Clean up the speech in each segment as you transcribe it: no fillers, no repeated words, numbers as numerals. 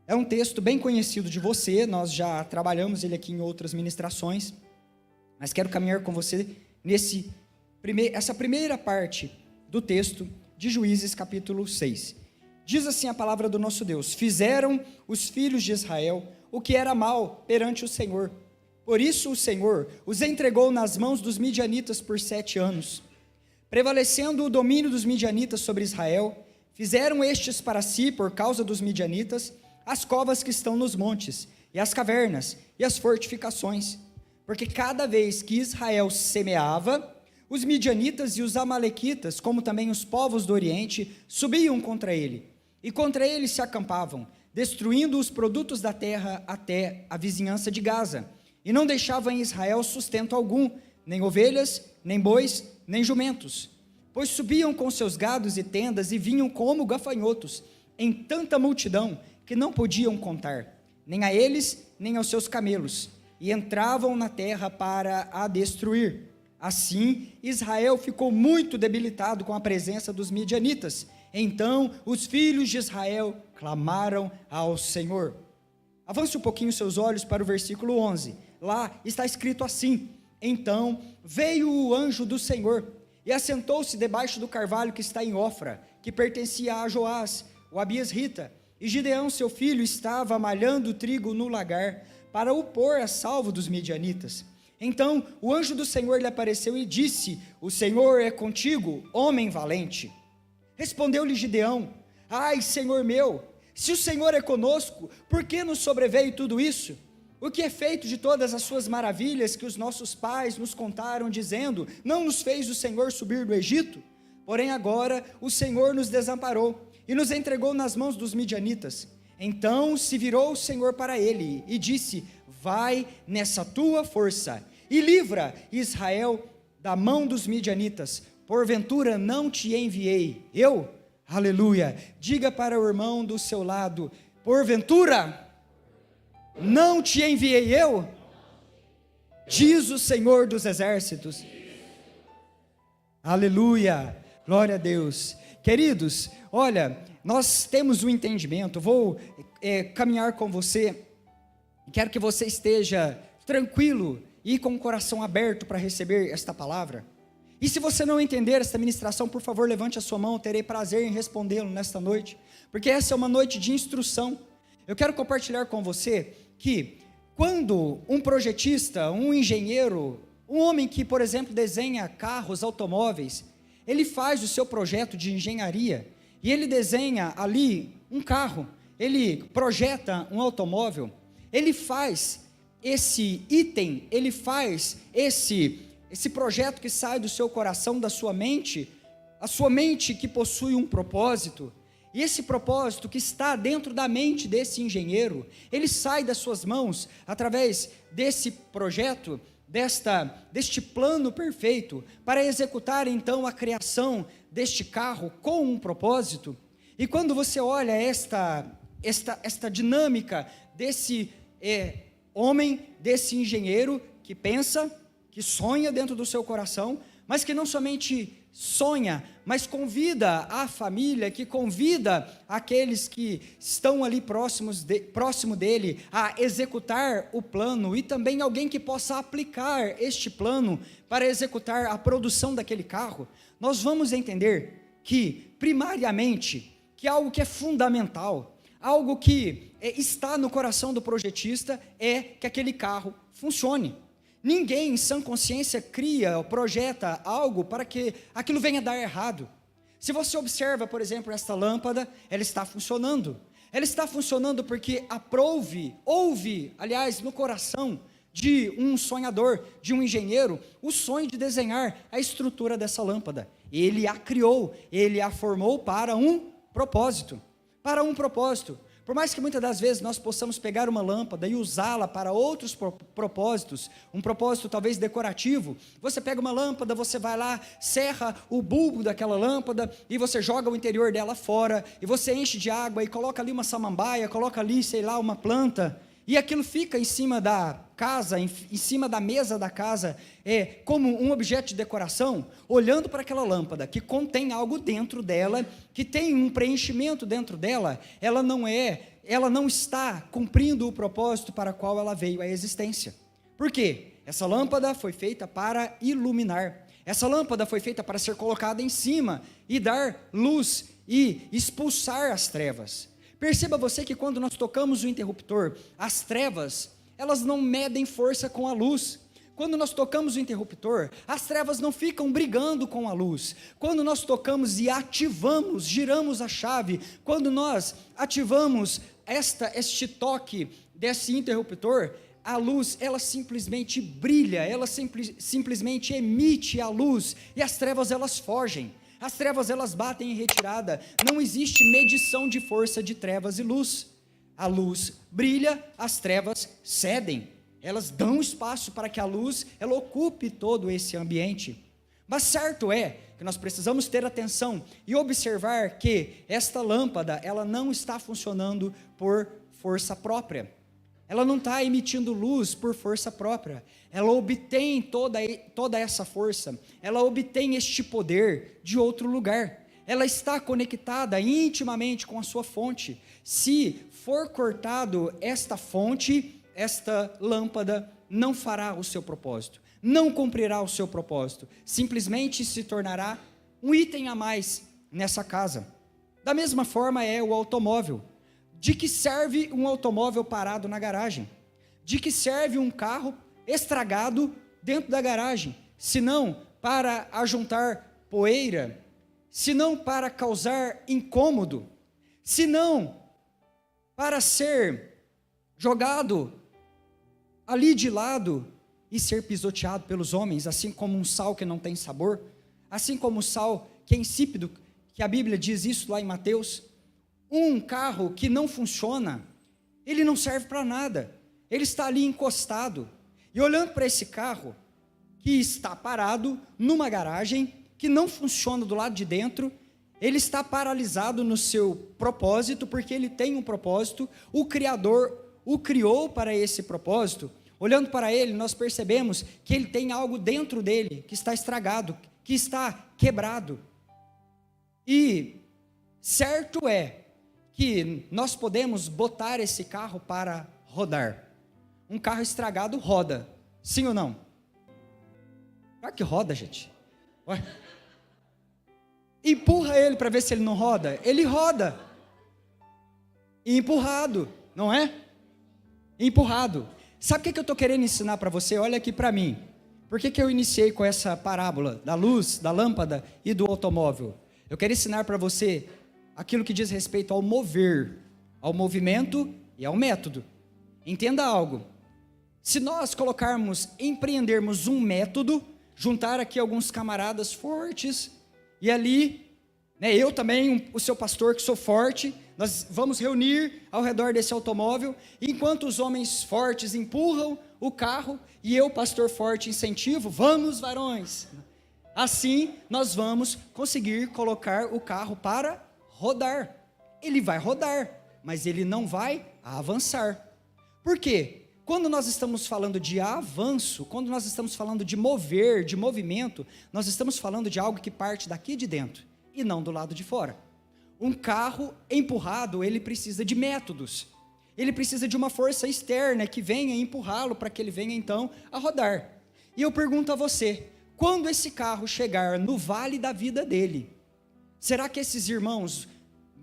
É um texto bem conhecido de você, nós já trabalhamos ele aqui em outras ministrações, mas quero caminhar com você essa primeira parte do texto de Juízes capítulo 6. Diz assim a palavra do nosso Deus: fizeram os filhos de Israel o que era mal perante o Senhor. Por isso o Senhor os entregou nas mãos dos midianitas por 7 anos. Prevalecendo o domínio dos midianitas sobre Israel, fizeram estes para si, por causa dos midianitas, as covas que estão nos montes, e as cavernas, e as fortificações. Porque cada vez que Israel semeava, os midianitas e os amalequitas, como também os povos do Oriente, subiam contra ele, e contra ele se acampavam, destruindo os produtos da terra até a vizinhança de Gaza, e não deixavam em Israel sustento algum, nem ovelhas, nem bois, nem jumentos, pois subiam com seus gados e tendas, e vinham como gafanhotos, em tanta multidão, que não podiam contar, nem a eles, nem aos seus camelos, e entravam na terra para a destruir. Assim, Israel ficou muito debilitado com a presença dos midianitas. Então, os filhos de Israel clamaram ao Senhor. Avance um pouquinho seus olhos para o versículo 11. Lá está escrito assim: então veio o anjo do Senhor, e assentou-se debaixo do carvalho que está em Ofra, que pertencia a Joás, o abiesrita. E Gideão, seu filho, estava malhando trigo no lagar, para o pôr a salvo dos midianitas. Então o anjo do Senhor lhe apareceu e disse: o Senhor é contigo, homem valente. Respondeu-lhe Gideão: ai, Senhor meu, se o Senhor é conosco, por que nos sobreveio tudo isso? O que é feito de todas as suas maravilhas que os nossos pais nos contaram, dizendo: não nos fez o Senhor subir do Egito? Porém agora o Senhor nos desamparou e nos entregou nas mãos dos midianitas. Então se virou o Senhor para ele e disse: vai nessa tua força e livra Israel da mão dos midianitas. Porventura não te enviei eu? Aleluia. Diga para o irmão do seu lado: porventura não te enviei eu? Diz o Senhor dos exércitos. Aleluia. Glória a Deus. Queridos, olha, nós temos um entendimento. Vou caminhar com você. Quero que você esteja tranquilo e com o coração aberto para receber esta palavra. E se você não entender esta ministração, por favor, levante a sua mão. Eu terei prazer em respondê-lo nesta noite, porque essa é uma noite de instrução. Eu quero compartilhar com você que quando um projetista, um engenheiro, um homem que, por exemplo, desenha carros, automóveis, ele faz o seu projeto de engenharia e ele desenha ali um carro, ele projeta um automóvel, ele faz esse item, ele faz esse projeto que sai do seu coração, da sua mente, a sua mente que possui um propósito, e esse propósito que está dentro da mente desse engenheiro, ele sai das suas mãos através desse projeto, deste plano perfeito, para executar então a criação deste carro com um propósito. E quando você olha esta dinâmica desse homem, desse engenheiro que pensa, que sonha dentro do seu coração, mas que não somente sonha, mas convida a família, que convida aqueles que estão ali próximo dele a executar o plano, e também alguém que possa aplicar este plano para executar a produção daquele carro. Nós vamos entender que, primariamente, que algo que é fundamental, algo que está no coração do projetista, é que aquele carro funcione. Ninguém em sã consciência cria ou projeta algo para que aquilo venha a dar errado. Se você observa, por exemplo, esta lâmpada, ela está funcionando. Ela está funcionando porque houve, aliás, no coração de um sonhador, de um engenheiro, o sonho de desenhar a estrutura dessa lâmpada. Ele a criou, ele a formou para um propósito. Para um propósito. Por mais que muitas das vezes nós possamos pegar uma lâmpada e usá-la para outros propósitos, um propósito talvez decorativo, você pega uma lâmpada, você vai lá, serra o bulbo daquela lâmpada e você joga o interior dela fora, e você enche de água e coloca ali uma samambaia, coloca ali, sei lá, uma planta, e aquilo fica em cima da casa, em cima da mesa da casa, como um objeto de decoração, olhando para aquela lâmpada, que contém algo dentro dela, que tem um preenchimento dentro dela, ela não está cumprindo o propósito para o qual ela veio à existência. Por quê? Essa lâmpada foi feita para iluminar, essa lâmpada foi feita para ser colocada em cima, e dar luz, e expulsar as trevas. Perceba você que quando nós tocamos o interruptor, as trevas, elas não medem força com a luz. Quando nós tocamos o interruptor, as trevas não ficam brigando com a luz. Quando nós tocamos e ativamos, giramos a chave, quando nós ativamos este toque desse interruptor, a luz, ela simplesmente brilha, ela simplesmente emite a luz, e as trevas, elas fogem. As trevas, elas batem em retirada. Não existe medição de força de trevas e luz. A luz brilha, as trevas cedem. Elas dão espaço para que a luz, ela ocupe todo esse ambiente. Mas certo é que nós precisamos ter atenção e observar que esta lâmpada, ela não está funcionando por força própria. Ela não está emitindo luz por força própria. Ela obtém toda essa força, ela obtém este poder de outro lugar. Ela está conectada intimamente com a sua fonte. Se for cortado esta fonte, esta lâmpada não fará o seu propósito, não cumprirá o seu propósito, simplesmente se tornará um item a mais nessa casa. Da mesma forma é o automóvel. De que serve um automóvel parado na garagem? De que serve um carro estragado dentro da garagem? Se não para ajuntar poeira, se não para causar incômodo, se não para ser jogado ali de lado e ser pisoteado pelos homens, assim como um sal que não tem sabor, assim como o sal que é insípido, que a Bíblia diz isso lá em Mateus. Um carro que não funciona, ele não serve para nada, ele está ali encostado, e olhando para esse carro, que está parado numa garagem, que não funciona do lado de dentro, ele está paralisado no seu propósito, porque ele tem um propósito, o Criador o criou para esse propósito. Olhando para ele, nós percebemos que ele tem algo dentro dele, que está estragado, que está quebrado, e certo é, que nós podemos botar esse carro para rodar. Um carro estragado roda, sim ou não? Claro que roda, gente. Ué. Empurra ele para ver se ele não roda. Ele roda. E empurrado, não é? Empurrado. Sabe o que eu estou querendo ensinar para você? Olha aqui para mim. Por que eu iniciei com essa parábola da luz, da lâmpada e do automóvel? Eu quero ensinar para você aquilo que diz respeito ao mover, ao movimento e ao método. Entenda algo. Se nós empreendermos um método, juntar aqui alguns camaradas fortes, e ali, eu também, o seu pastor que sou forte, nós vamos reunir ao redor desse automóvel, enquanto os homens fortes empurram o carro, e eu, pastor forte, incentivo, vamos varões. Assim, nós vamos conseguir colocar o carro para rodar. Ele vai rodar, mas ele não vai avançar. Por quê? Quando nós estamos falando de avanço, quando nós estamos falando de mover, de movimento, nós estamos falando de algo que parte daqui de dentro e não do lado de fora. Um carro empurrado, ele precisa de métodos. Ele precisa de uma força externa que venha empurrá-lo para que ele venha então a rodar. E eu pergunto a você, quando esse carro chegar no vale da vida dele, será que esses irmãos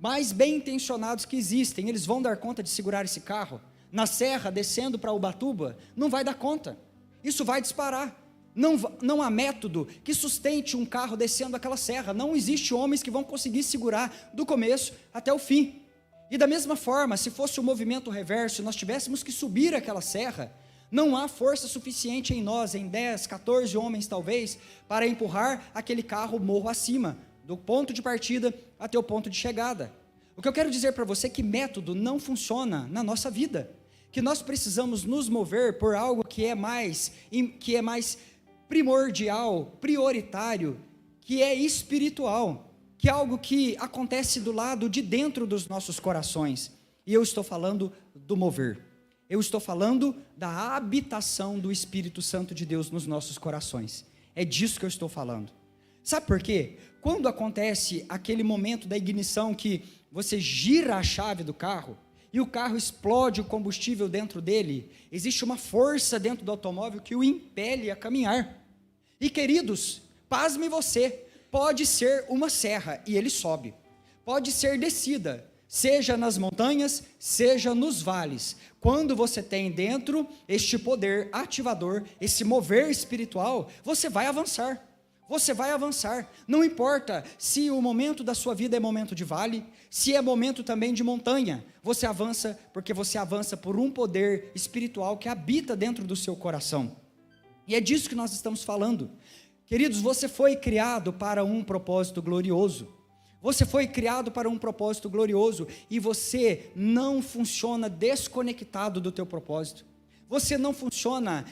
mais bem intencionados que existem, eles vão dar conta de segurar esse carro? Na serra, descendo para Ubatuba, não vai dar conta. Isso vai disparar. Não há método que sustente um carro descendo aquela serra. Não existe homens que vão conseguir segurar do começo até o fim. E da mesma forma, se fosse o movimento reverso, nós tivéssemos que subir aquela serra, não há força suficiente em nós, em 10, 14 homens talvez, para empurrar aquele carro morro acima, do ponto de partida até o ponto de chegada. O que eu quero dizer para você é que método não funciona na nossa vida, que nós precisamos nos mover por algo que é mais primordial, prioritário, que é espiritual, que é algo que acontece do lado de dentro dos nossos corações, e eu estou falando do mover. Eu estou falando da habitação do Espírito Santo de Deus nos nossos corações. É disso que eu estou falando. Sabe por quê? Quando acontece aquele momento da ignição que você gira a chave do carro e o carro explode o combustível dentro dele, existe uma força dentro do automóvel que o impele a caminhar. E queridos, pasme você, pode ser uma serra e ele sobe, pode ser descida, seja nas montanhas, seja nos vales. Quando você tem dentro este poder ativador, esse mover espiritual, você vai avançar. Você vai avançar, não importa se o momento da sua vida é momento de vale, se é momento também de montanha, você avança porque você avança por um poder espiritual que habita dentro do seu coração. E é disso que nós estamos falando. Queridos, você foi criado para um propósito glorioso. Você foi criado para um propósito glorioso e você não funciona desconectado do teu propósito. Você não funciona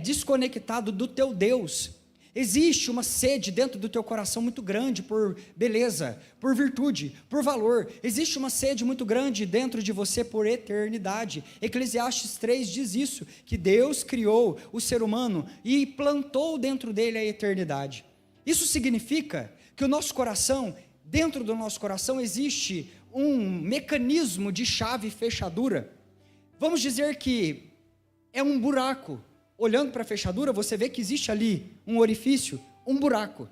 desconectado do teu Deus. Existe uma sede dentro do teu coração muito grande por beleza, por virtude, por valor. Existe uma sede muito grande dentro de você por eternidade. Eclesiastes 3 diz isso, que Deus criou o ser humano e plantou dentro dele a eternidade. Isso significa que o nosso coração, dentro do nosso coração existe um mecanismo de chave e fechadura. Vamos dizer que é um buraco. Olhando para a fechadura, você vê que existe ali um orifício, um buraco.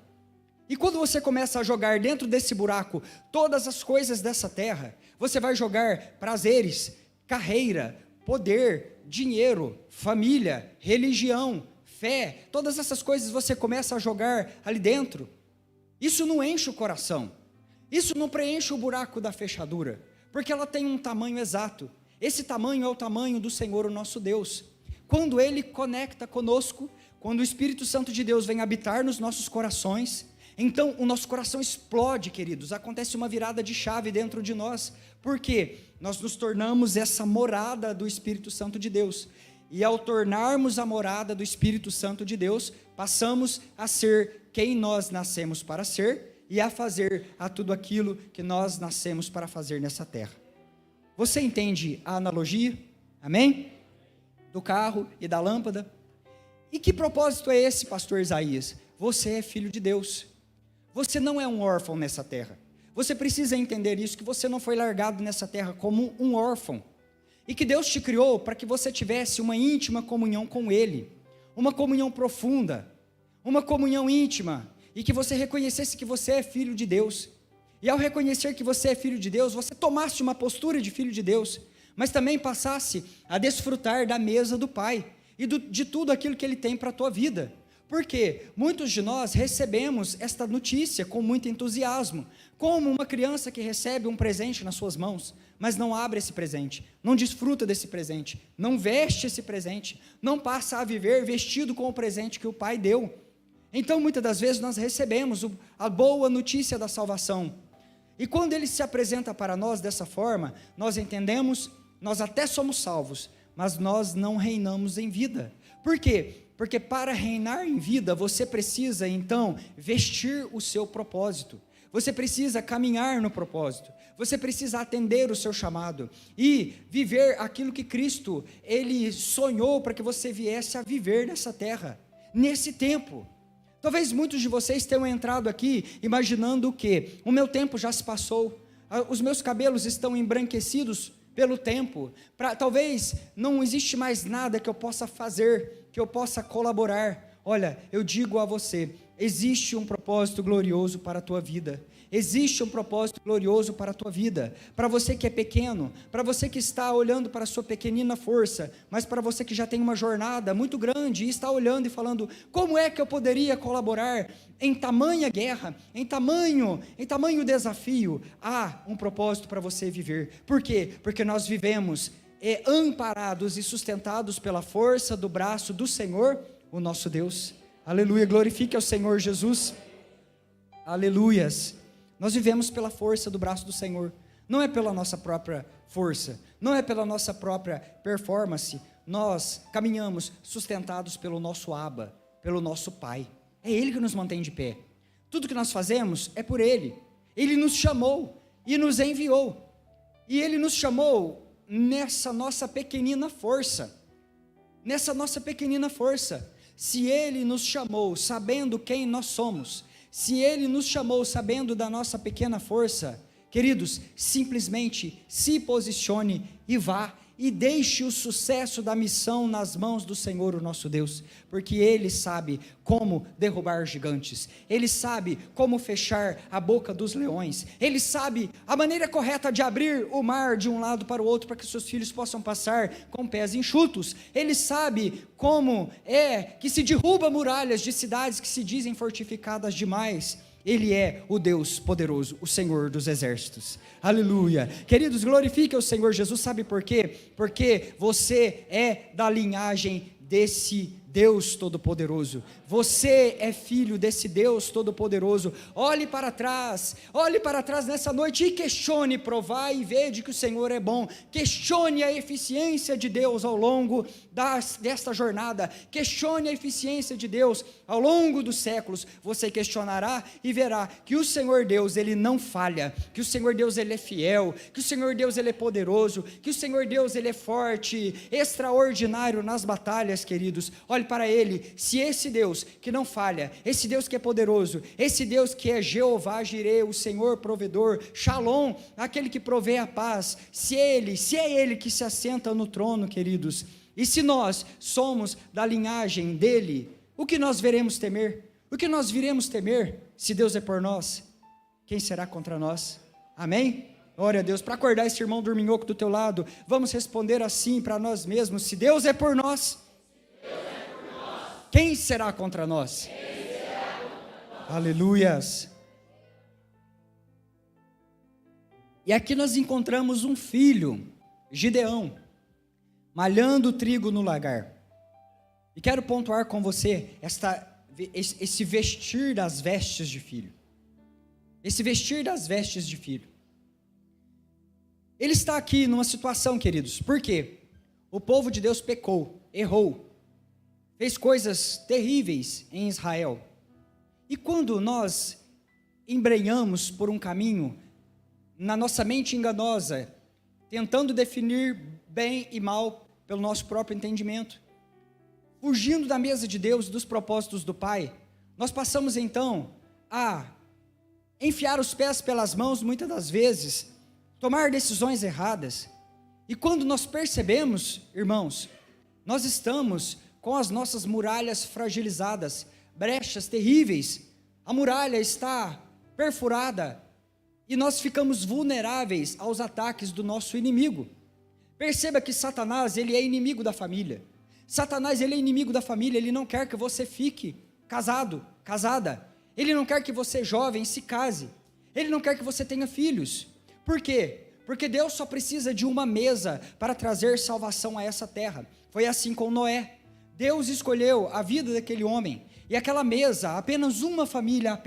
E quando você começa a jogar dentro desse buraco todas as coisas dessa terra, você vai jogar prazeres, carreira, poder, dinheiro, família, religião, fé, todas essas coisas você começa a jogar ali dentro. Isso não enche o coração, isso não preenche o buraco da fechadura, porque ela tem um tamanho exato. Esse tamanho é o tamanho do Senhor, o nosso Deus. Quando Ele conecta conosco, quando o Espírito Santo de Deus vem habitar nos nossos corações, então o nosso coração explode, queridos, acontece uma virada de chave dentro de nós, porque nós nos tornamos essa morada do Espírito Santo de Deus, e ao tornarmos a morada do Espírito Santo de Deus, passamos a ser quem nós nascemos para ser, e a fazer a tudo aquilo que nós nascemos para fazer nessa terra. Você entende a analogia? Amém? Do carro e da lâmpada. E que propósito é esse, pastor Isaías? Você é filho de Deus. Você não é um órfão nessa terra. Você precisa entender isso, que você não foi largado nessa terra como um órfão. E que Deus te criou para que você tivesse uma íntima comunhão com Ele. Uma comunhão profunda. Uma comunhão íntima. E que você reconhecesse que você é filho de Deus. E ao reconhecer que você é filho de Deus, você tomasse uma postura de filho de Deus, mas também passasse a desfrutar da mesa do Pai e de tudo aquilo que Ele tem para a tua vida. Porque muitos de nós recebemos esta notícia com muito entusiasmo, como uma criança que recebe um presente nas suas mãos, mas não abre esse presente, não desfruta desse presente, não veste esse presente, não passa a viver vestido com o presente que o Pai deu. Então muitas das vezes nós recebemos a boa notícia da salvação, e quando Ele se apresenta para nós dessa forma, nós entendemos. Nós até somos salvos, mas nós não reinamos em vida. Por quê? Porque para reinar em vida, você precisa então vestir o seu propósito. Você precisa caminhar no propósito. Você precisa atender o seu chamado e viver aquilo que Cristo, Ele sonhou para que você viesse a viver nessa terra, nesse tempo. Talvez muitos de vocês tenham entrado aqui imaginando o quê? O meu tempo já se passou, os meus cabelos estão embranquecidos pelo tempo, talvez não existe mais nada que eu possa fazer, que eu possa colaborar. Olha, eu digo a você, existe um propósito glorioso para a tua vida, existe um propósito glorioso para a tua vida, para você que é pequeno, para você que está olhando para a sua pequenina força, mas para você que já tem uma jornada muito grande e está olhando e falando, como é que eu poderia colaborar em tamanha guerra, em tamanho desafio? Há um propósito para você viver. Por quê? Porque nós vivemos amparados e sustentados pela força do braço do Senhor, o nosso Deus. Aleluia, glorifique ao Senhor Jesus. Aleluias. Nós vivemos pela força do braço do Senhor, não é pela nossa própria força, não é pela nossa própria performance. Nós caminhamos sustentados pelo nosso Abba, pelo nosso Pai. É Ele que nos mantém de pé. Tudo que nós fazemos é por Ele. Ele nos chamou e nos enviou. E Ele nos chamou nessa nossa pequenina força. Nessa nossa pequenina força. Se Ele nos chamou sabendo quem nós somos, se Ele nos chamou sabendo da nossa pequena força, queridos, simplesmente se posicione e vá, e deixe o sucesso da missão nas mãos do Senhor, o nosso Deus, porque Ele sabe como derrubar gigantes, Ele sabe como fechar a boca dos leões, Ele sabe a maneira correta de abrir o mar de um lado para o outro, para que seus filhos possam passar com pés enxutos, Ele sabe como é que se derruba muralhas de cidades que se dizem fortificadas demais. Ele é o Deus poderoso, o Senhor dos exércitos, aleluia, queridos, glorifique o Senhor Jesus. Sabe por quê? Porque você é da linhagem desse Deus Todo-Poderoso, você é filho desse Deus Todo-Poderoso. Olhe para trás nessa noite e questione, provai e vede que o Senhor é bom. Questione a eficiência de Deus ao longo desta jornada, questione a eficiência de Deus ao longo dos séculos. Você questionará e verá que o Senhor Deus, Ele não falha, que o Senhor Deus, Ele é fiel, que o Senhor Deus, Ele é poderoso, que o Senhor Deus, Ele é forte, extraordinário nas batalhas, queridos. Olhe para Ele, se esse Deus que não falha, esse Deus que é poderoso, esse Deus que é Jeová Jireh, o Senhor provedor, Shalom, aquele que provê a paz, se é Ele que se assenta no trono, queridos, e se nós somos da linhagem dEle, o que nós veremos temer? O que nós viremos temer? Se Deus é por nós, quem será contra nós? Amém? Glória a Deus. Para acordar esse irmão dorminhoco do teu lado, vamos responder assim para nós mesmos: se Deus é por nós, quem será contra nós? Aleluias. E aqui nós encontramos um filho, Gideão, malhando trigo no lagar. E quero pontuar com você esse vestir das vestes de filho. Esse vestir das vestes de filho. Ele está aqui numa situação, queridos, por quê? O povo de Deus pecou, errou, fez coisas terríveis em Israel. E quando nós embrenhamos por um caminho, na nossa mente enganosa, tentando definir bem e mal pelo nosso próprio entendimento, fugindo da mesa de Deus e dos propósitos do Pai, nós passamos então a enfiar os pés pelas mãos, muitas das vezes, tomar decisões erradas. E quando nós percebemos, irmãos, nós estamos com as nossas muralhas fragilizadas, brechas terríveis, a muralha está perfurada, e nós ficamos vulneráveis aos ataques do nosso inimigo. Perceba que Satanás, ele é inimigo da família. Satanás, ele é inimigo da família, ele não quer que você fique casado, casada. Ele não quer que você, jovem, se case. Ele não quer que você tenha filhos. Por quê? Porque Deus só precisa de uma mesa para trazer salvação a essa terra. Foi assim com Noé. Deus escolheu a vida daquele homem, e aquela mesa, apenas uma família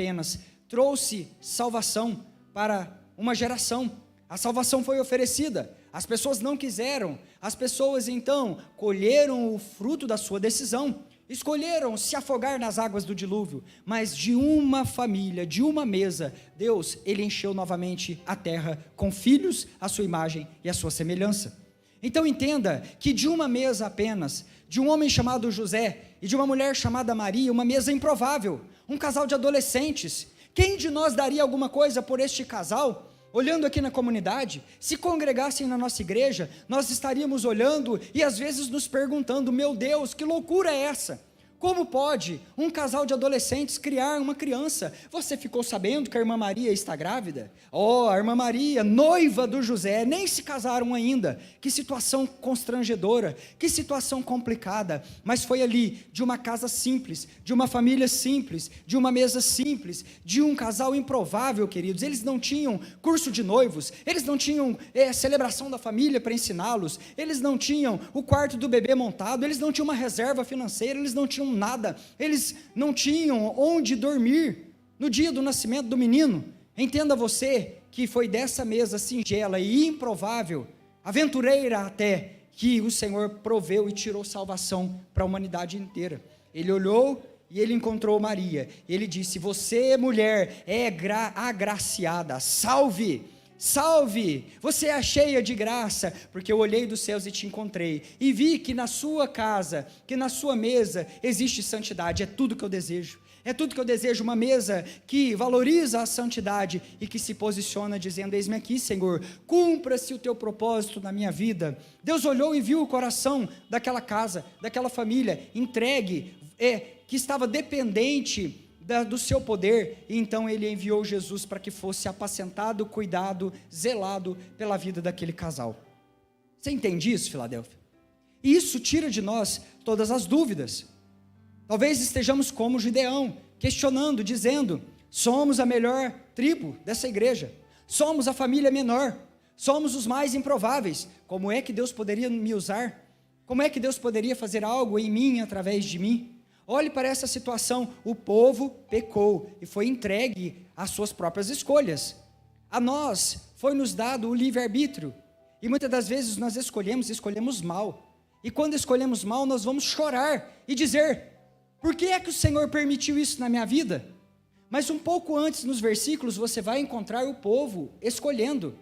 trouxe salvação para uma geração. A salvação foi oferecida, as pessoas não quiseram, as pessoas então colheram o fruto da sua decisão, escolheram se afogar nas águas do dilúvio, mas de uma família, de uma mesa, Deus, ele encheu novamente a terra com filhos à sua imagem e à sua semelhança. Então entenda que de uma mesa apenas, de um homem chamado José e de uma mulher chamada Maria, uma mesa improvável, um casal de adolescentes. Quem de nós daria alguma coisa por este casal? Olhando aqui na comunidade, se congregassem na nossa igreja, nós estaríamos olhando e às vezes nos perguntando: meu Deus, que loucura é essa? Como pode um casal de adolescentes criar uma criança? Você ficou sabendo que a irmã Maria está grávida? Oh, a irmã Maria, noiva do José, nem se casaram ainda. Que situação constrangedora, que situação complicada. Mas foi ali, de uma casa simples, de uma família simples, de uma mesa simples, de um casal improvável, queridos. Eles não tinham curso de noivos, eles não tinham celebração da família para ensiná-los, eles não tinham o quarto do bebê montado, eles não tinham uma reserva financeira, eles não tinham nada, eles não tinham onde dormir no dia do nascimento do menino. Entenda você que foi dessa mesa singela e improvável, aventureira até, que o Senhor proveu e tirou salvação para a humanidade inteira. Ele olhou e ele encontrou Maria, ele disse: você, mulher, é agraciada, salve salve, você é cheia de graça, porque eu olhei dos céus e te encontrei, e vi que na sua casa, que na sua mesa existe santidade. É tudo que eu desejo. É tudo que eu desejo, uma mesa que valoriza a santidade e que se posiciona dizendo: eis-me aqui, Senhor, cumpra-se o teu propósito na minha vida. Deus olhou e viu o coração daquela casa, daquela família, entregue, que estava dependente do seu poder, e então ele enviou Jesus para que fosse apacentado, cuidado, zelado pela vida daquele casal. Você entende isso, Filadélfia? E isso tira de nós todas as dúvidas. Talvez estejamos como Gideão, questionando, dizendo: somos a melhor tribo dessa igreja, somos a família menor, somos os mais improváveis. Como é que Deus poderia me usar? Como é que Deus poderia fazer algo em mim, através de mim? Olhe para essa situação: o povo pecou e foi entregue às suas próprias escolhas. A nós foi nos dado o livre-arbítrio, e muitas das vezes nós escolhemos mal, e quando escolhemos mal, nós vamos chorar e dizer: por que é que o Senhor permitiu isso na minha vida? Mas um pouco antes, nos versículos, você vai encontrar o povo escolhendo,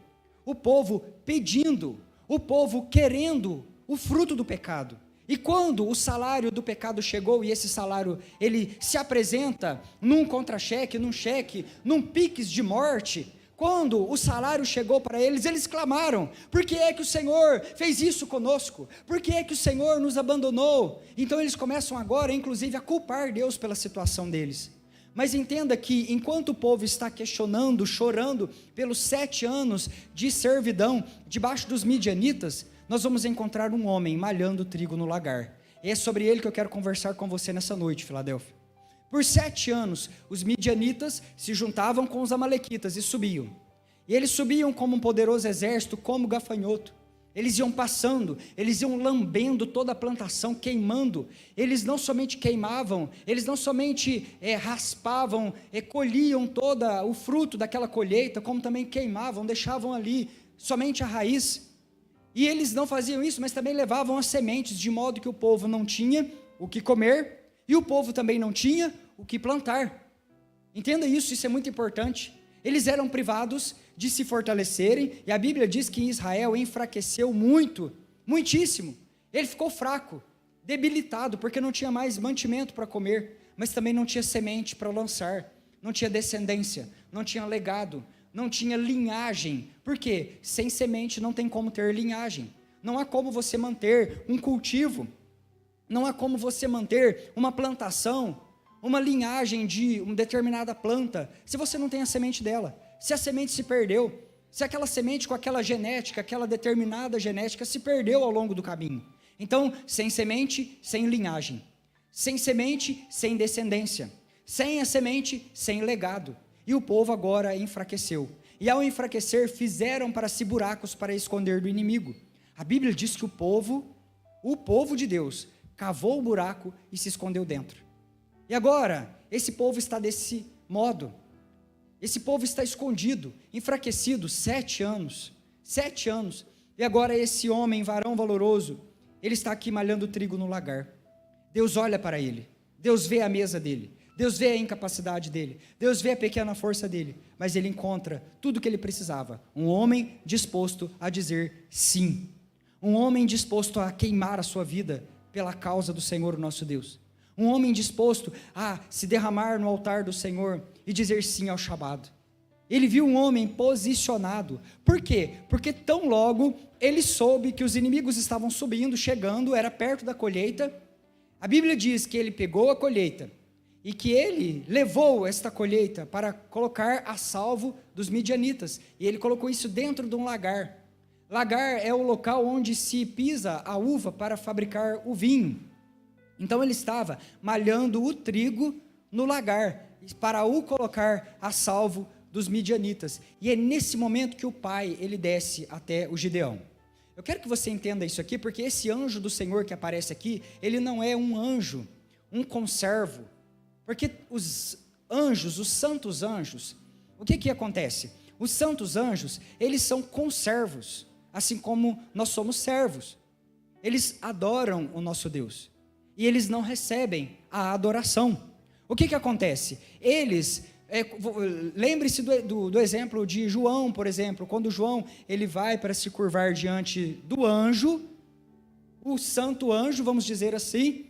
o povo pedindo, o povo querendo o fruto do pecado. E quando o salário do pecado chegou, e esse salário, ele se apresenta num contra-cheque, num cheque, num piques de morte, quando o salário chegou para eles, eles clamaram: por que é que o Senhor fez isso conosco? Por que é que o Senhor nos abandonou? Então eles começam agora, inclusive, a culpar Deus pela situação deles. Mas entenda que enquanto o povo está questionando, chorando pelos 7 anos de servidão debaixo dos midianitas, nós vamos encontrar um homem malhando trigo no lagar. E é sobre ele que eu quero conversar com você nessa noite, Filadélfia. Por 7 anos, os midianitas se juntavam com os amalequitas e subiam. E eles subiam como um poderoso exército, como gafanhoto. Eles iam passando, eles iam lambendo toda a plantação, queimando. Eles não somente queimavam, eles não somente raspavam, colhiam todo o fruto daquela colheita, como também queimavam, deixavam ali somente a raiz. E eles não faziam isso, mas também levavam as sementes, de modo que o povo não tinha o que comer, e o povo também não tinha o que plantar. Entenda isso, isso é muito importante. Eles eram privados de se fortalecerem, e a Bíblia diz que Israel enfraqueceu muito, muitíssimo. Ele ficou fraco, debilitado, porque não tinha mais mantimento para comer, mas também não tinha semente para lançar, não tinha descendência, não tinha legado, não tinha linhagem. Por quê? Sem semente não tem como ter linhagem. Não há como você manter um cultivo, não há como você manter uma plantação, uma linhagem de uma determinada planta, se você não tem a semente dela. Se a semente se perdeu, se aquela semente com aquela genética, aquela determinada genética se perdeu ao longo do caminho. Então, sem semente, sem linhagem. Sem semente, sem descendência. Sem a semente, sem legado. E o povo agora enfraqueceu. E ao enfraquecer, fizeram-se buracos para esconder do inimigo. A Bíblia diz que o povo de Deus, cavou o buraco e se escondeu dentro. E agora, esse povo está desse modo. Esse povo está escondido, enfraquecido, 7 anos. 7 anos. E agora esse homem, varão valoroso, ele está aqui malhando trigo no lagar. Deus olha para ele. Deus vê a mesa dele. Deus vê a incapacidade dele. Deus vê a pequena força dele. Mas ele encontra tudo o que ele precisava. Um homem disposto a dizer sim. Um homem disposto a queimar a sua vida pela causa do Senhor, nosso Deus. Um homem disposto a se derramar no altar do Senhor e dizer sim ao chamado. Ele viu um homem posicionado. Por quê? Porque tão logo ele soube que os inimigos estavam subindo, chegando, era perto da colheita. A Bíblia diz que ele pegou a colheita e que ele levou esta colheita para colocar a salvo dos midianitas. E ele colocou isso dentro de um lagar. Lagar é o local onde se pisa a uva para fabricar o vinho. Então ele estava malhando o trigo no lagar, para o colocar a salvo dos midianitas. E é nesse momento que o pai, ele desce até o Gideão. Eu quero que você entenda isso aqui, porque esse anjo do Senhor que aparece aqui, ele não é um anjo, um conservo. Porque os anjos, os santos anjos, o que acontece? Os santos anjos, eles são conservos, assim como nós somos servos. Eles adoram o nosso Deus. E eles não recebem a adoração. O que acontece? Eles Lembre-se do exemplo de João, por exemplo, quando João ele vai para se curvar diante do anjo, o santo anjo, vamos dizer assim,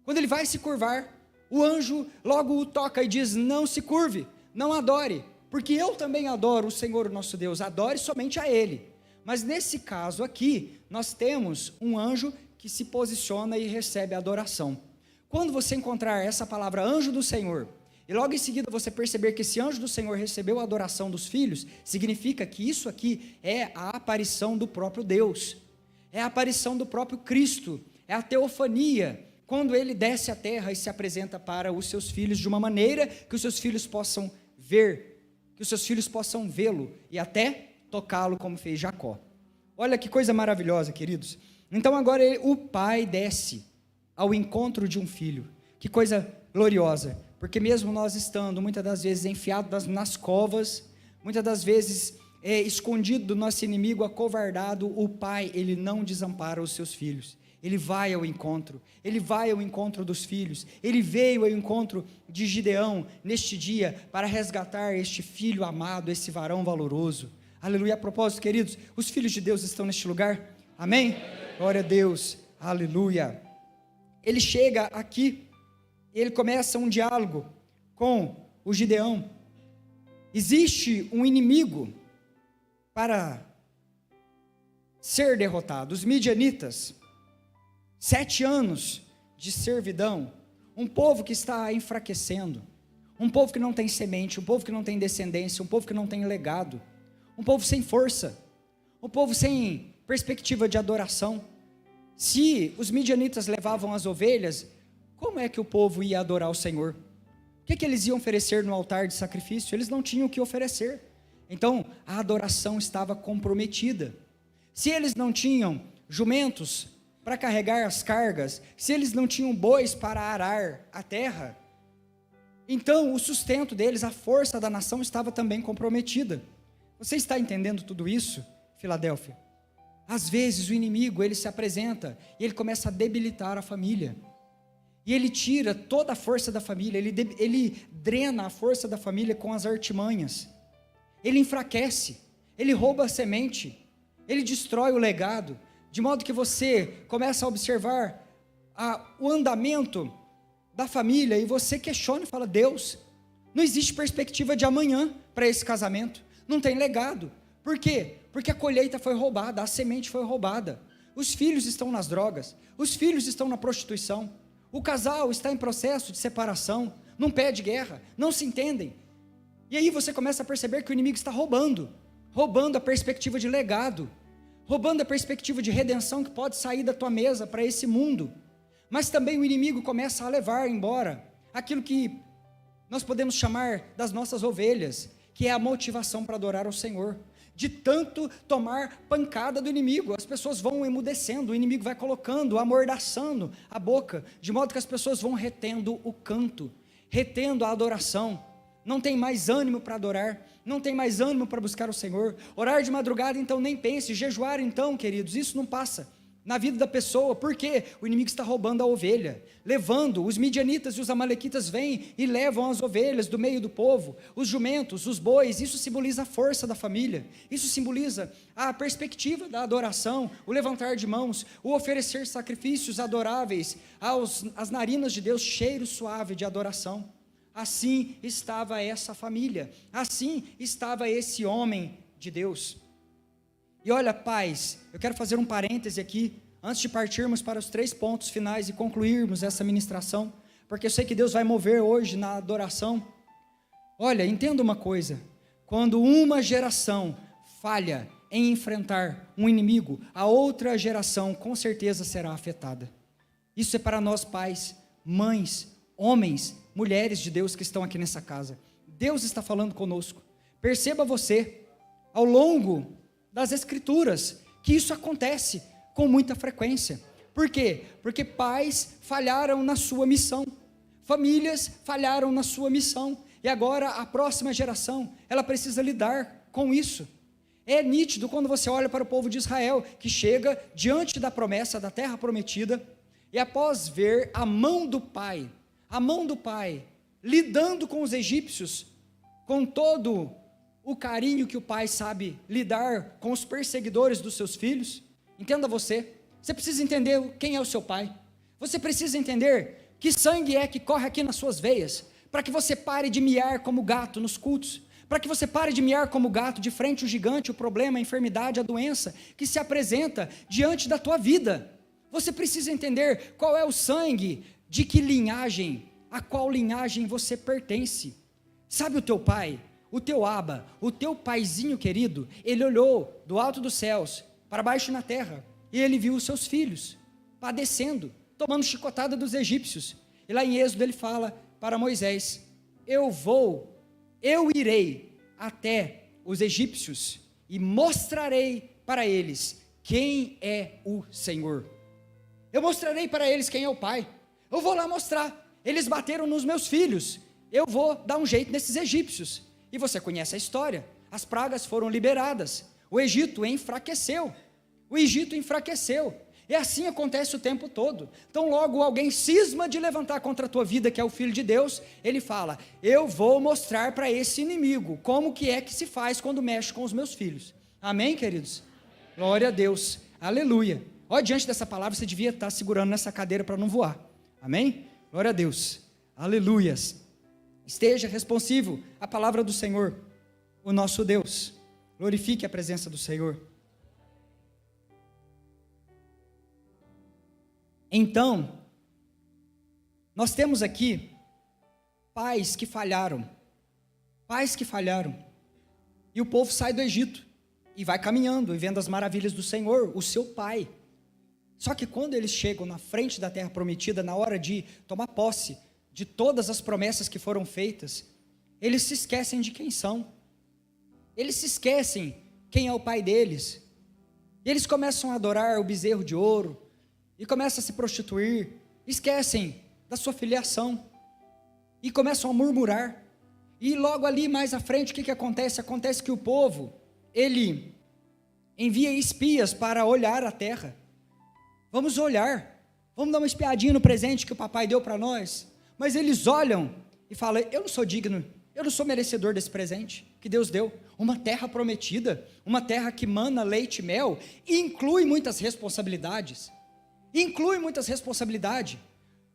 quando ele vai se curvar, o anjo logo o toca e diz: não se curve, não adore, porque eu também adoro o Senhor nosso Deus, adore somente a Ele. Mas nesse caso aqui, nós temos um anjo que se posiciona e recebe a adoração. Quando você encontrar essa palavra anjo do Senhor, e logo em seguida você perceber que esse anjo do Senhor recebeu a adoração dos filhos, significa que isso aqui é a aparição do próprio Deus, é a aparição do próprio Cristo, é a teofania, quando ele desce à terra e se apresenta para os seus filhos de uma maneira que os seus filhos possam ver, que os seus filhos possam vê-lo e até tocá-lo como fez Jacó. Olha que coisa maravilhosa, queridos. Então agora o pai desce ao encontro de um filho, que coisa gloriosa, porque mesmo nós estando muitas das vezes enfiados nas covas, muitas das vezes escondido do nosso inimigo, acovardado, o pai, ele não desampara os seus filhos, ele vai ao encontro dos filhos, ele veio ao encontro de Gideão neste dia, para resgatar este filho amado, esse varão valoroso, aleluia. A propósito, queridos, os filhos de Deus estão neste lugar, amém? Glória a Deus, aleluia. Ele chega aqui, ele começa um diálogo com o Gideão. Existe um inimigo para ser derrotado, os midianitas, 7 anos de servidão, um povo que está enfraquecendo, um povo que não tem semente, um povo que não tem descendência, um povo que não tem legado, um povo sem força, um povo sem perspectiva de adoração. Se os midianitas levavam as ovelhas, como é que o povo ia adorar o Senhor? O que eles iam oferecer no altar de sacrifício? Eles não tinham o que oferecer. Então a adoração estava comprometida. Se eles não tinham jumentos para carregar as cargas, se eles não tinham bois para arar a terra, então o sustento deles, a força da nação estava também comprometida. Você está entendendo tudo isso, Filadélfia? Às vezes o inimigo, ele se apresenta e ele começa a debilitar a família, e ele tira toda a força da família, ele drena a força da família com as artimanhas, ele enfraquece, ele rouba a semente, ele destrói o legado, de modo que você começa a observar o andamento da família, e você questiona e fala: Deus, não existe perspectiva de amanhã para esse casamento, não tem legado. Por quê? Porque a colheita foi roubada, a semente foi roubada, os filhos estão nas drogas, os filhos estão na prostituição, o casal está em processo de separação, num pé de guerra, não se entendem, e aí você começa a perceber que o inimigo está roubando a perspectiva de legado, roubando a perspectiva de redenção que pode sair da tua mesa para esse mundo. Mas também o inimigo começa a levar embora aquilo que nós podemos chamar das nossas ovelhas, que é a motivação para adorar ao Senhor. De tanto tomar pancada do inimigo, as pessoas vão emudecendo, o inimigo vai colocando, amordaçando a boca, de modo que as pessoas vão retendo o canto, retendo a adoração, não tem mais ânimo para adorar, não tem mais ânimo para buscar o Senhor. Orar de madrugada, então nem pense, jejuar então, queridos, isso não passa na vida da pessoa, porque o inimigo está roubando a ovelha, levando, os midianitas e os amalequitas vêm e levam as ovelhas do meio do povo, os jumentos, os bois. Isso simboliza a força da família, isso simboliza a perspectiva da adoração, o levantar de mãos, o oferecer sacrifícios adoráveis às narinas de Deus, cheiro suave de adoração. Assim estava essa família, assim estava esse homem de Deus. E olha, pais, eu quero fazer um parêntese aqui, antes de partirmos para os 3 pontos finais e concluirmos essa ministração, porque eu sei que Deus vai mover hoje na adoração. Olha, entenda uma coisa: quando uma geração falha em enfrentar um inimigo, a outra geração com certeza será afetada. Isso é para nós pais, mães, homens, mulheres de Deus que estão aqui nessa casa. Deus está falando conosco. Perceba você, ao longo das Escrituras, que isso acontece com muita frequência. Por quê? Porque pais falharam na sua missão, famílias falharam na sua missão, e agora a próxima geração, ela precisa lidar com isso. É nítido quando você olha para o povo de Israel, que chega diante da promessa da terra prometida, e após ver a mão do pai lidando com os egípcios, com todo o carinho que o pai sabe lidar com os perseguidores dos seus filhos? Entenda você precisa entender quem é o seu pai, você precisa entender que sangue é que corre aqui nas suas veias, para que você pare de miar como gato nos cultos, para que você pare de miar como gato de frente ao gigante, o problema, a enfermidade, a doença que se apresenta diante da tua vida. Você precisa entender qual é o sangue, de que linhagem, a qual linhagem você pertence. Sabe o teu pai, o teu Abba, o teu paizinho querido, ele olhou do alto dos céus para baixo na terra, e ele viu os seus filhos padecendo, tomando chicotada dos egípcios, e lá em Êxodo ele fala para Moisés: eu irei até os egípcios e mostrarei para eles quem é o Senhor. Eu mostrarei para eles quem é o Pai. Eu vou lá mostrar. Eles bateram nos meus filhos. Eu vou dar um jeito nesses egípcios. E você conhece a história. As pragas foram liberadas. O Egito enfraqueceu. O Egito enfraqueceu. E assim acontece o tempo todo. Então logo alguém cisma de levantar contra a tua vida, que é o Filho de Deus, ele fala: eu vou mostrar para esse inimigo como que é que se faz quando mexe com os meus filhos. Amém, queridos? Glória a Deus, aleluia. Ó, diante dessa palavra você devia estar segurando nessa cadeira para não voar. Amém? Glória a Deus, aleluias. Esteja responsivo à palavra do Senhor, o nosso Deus. Glorifique a presença do Senhor. Então, nós temos aqui pais que falharam, e o povo sai do Egito, e vai caminhando, e vendo as maravilhas do Senhor, o seu pai. Só que quando eles chegam na frente da terra prometida, na hora de tomar posse de todas as promessas que foram feitas, eles se esquecem de quem são, eles se esquecem quem é o pai deles, e eles começam a adorar o bezerro de ouro, e começam a se prostituir, esquecem da sua filiação, e começam a murmurar, e logo ali mais à frente, o que acontece? Acontece que o povo, ele envia espias para olhar a terra. Vamos olhar, vamos dar uma espiadinha no presente que o papai deu para nós. Mas eles olham e falam: eu não sou digno, eu não sou merecedor desse presente que Deus deu. Uma terra prometida, uma terra que mana leite e mel, e inclui muitas responsabilidades.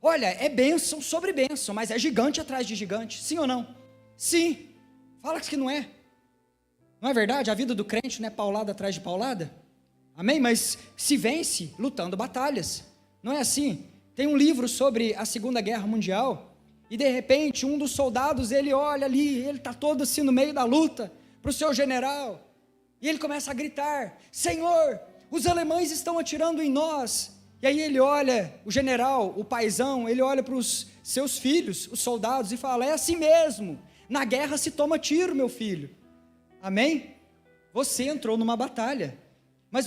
Olha, é bênção sobre bênção, mas é gigante atrás de gigante, sim ou não? Sim, fala que não é. Não é verdade? A vida do crente não é paulada atrás de paulada? Amém? Mas se vence lutando batalhas, não é assim? Tem um livro sobre a Segunda Guerra Mundial, e de repente um dos soldados, ele olha ali, ele está todo assim no meio da luta, para o seu general, e ele começa a gritar: Senhor, os alemães estão atirando em nós. E aí ele olha, o general, o paizão, ele olha para os seus filhos, os soldados, e fala: é assim mesmo, na guerra se toma tiro, meu filho. Amém? Você entrou numa batalha, mas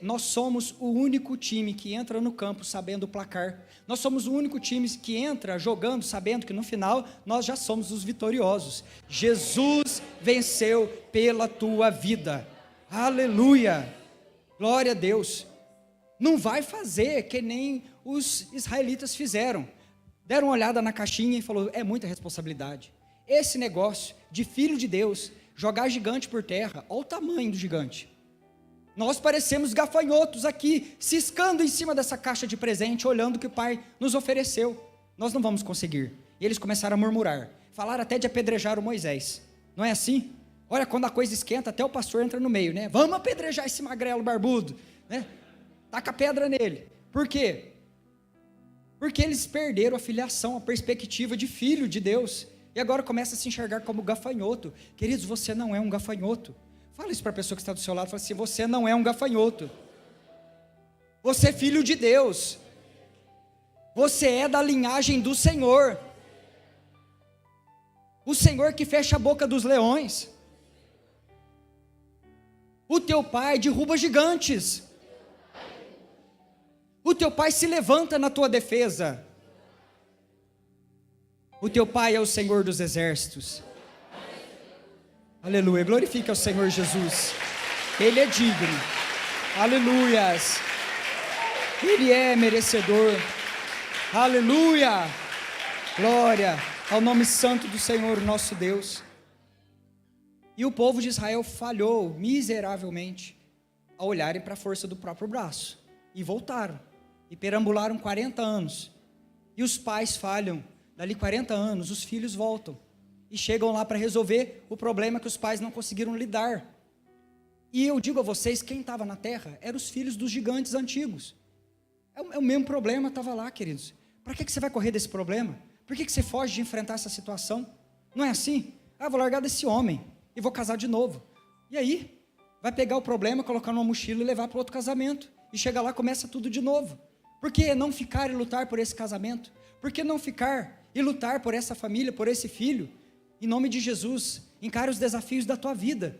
nós somos o único time que entra no campo sabendo o placar. Nós somos o único time que entra jogando sabendo que no final nós já somos os vitoriosos. Jesus venceu pela tua vida. Aleluia, glória a Deus. Não vai fazer que nem os israelitas fizeram. Deram uma olhada na caixinha e falou: é muita responsabilidade. Esse negócio de filho de Deus, jogar gigante por terra, olha o tamanho do gigante. Nós parecemos gafanhotos aqui, ciscando em cima dessa caixa de presente, olhando o que o Pai nos ofereceu. Nós não vamos conseguir. E eles começaram a murmurar, falaram até de apedrejar o Moisés. Não é assim? Olha, quando a coisa esquenta, até o pastor entra no meio, né? Vamos apedrejar esse magrelo barbudo, né? Taca pedra nele. Por quê? Porque eles perderam a filiação, a perspectiva de filho de Deus, e agora começa a se enxergar como gafanhoto. Queridos, você não é um gafanhoto. Fala isso para a pessoa que está do seu lado, fala assim: você não é um gafanhoto, você é filho de Deus, você é da linhagem do Senhor, o Senhor que fecha a boca dos leões. O teu pai derruba gigantes, o teu pai se levanta na tua defesa, o teu pai é o Senhor dos exércitos. Aleluia, glorifica o Senhor Jesus, Ele é digno, aleluias, Ele é merecedor, aleluia, glória ao nome santo do Senhor nosso Deus. E o povo de Israel falhou miseravelmente ao olharem para a força do próprio braço. E voltaram. E perambularam 40 anos. E os pais falham. Dali 40 anos, os filhos voltam. E chegam lá para resolver o problema que os pais não conseguiram lidar. E eu digo a vocês, quem estava na terra eram os filhos dos gigantes antigos. É o mesmo problema, estava lá, queridos. Para que você vai correr desse problema? Por que você foge de enfrentar essa situação? Não é assim? Vou largar desse homem e vou casar de novo. E aí? Vai pegar o problema, colocar numa mochila e levar para outro casamento. E chega lá, começa tudo de novo. Por que não ficar e lutar por esse casamento? Por que não ficar e lutar por essa família, por esse filho? Em nome de Jesus, encare os desafios da tua vida.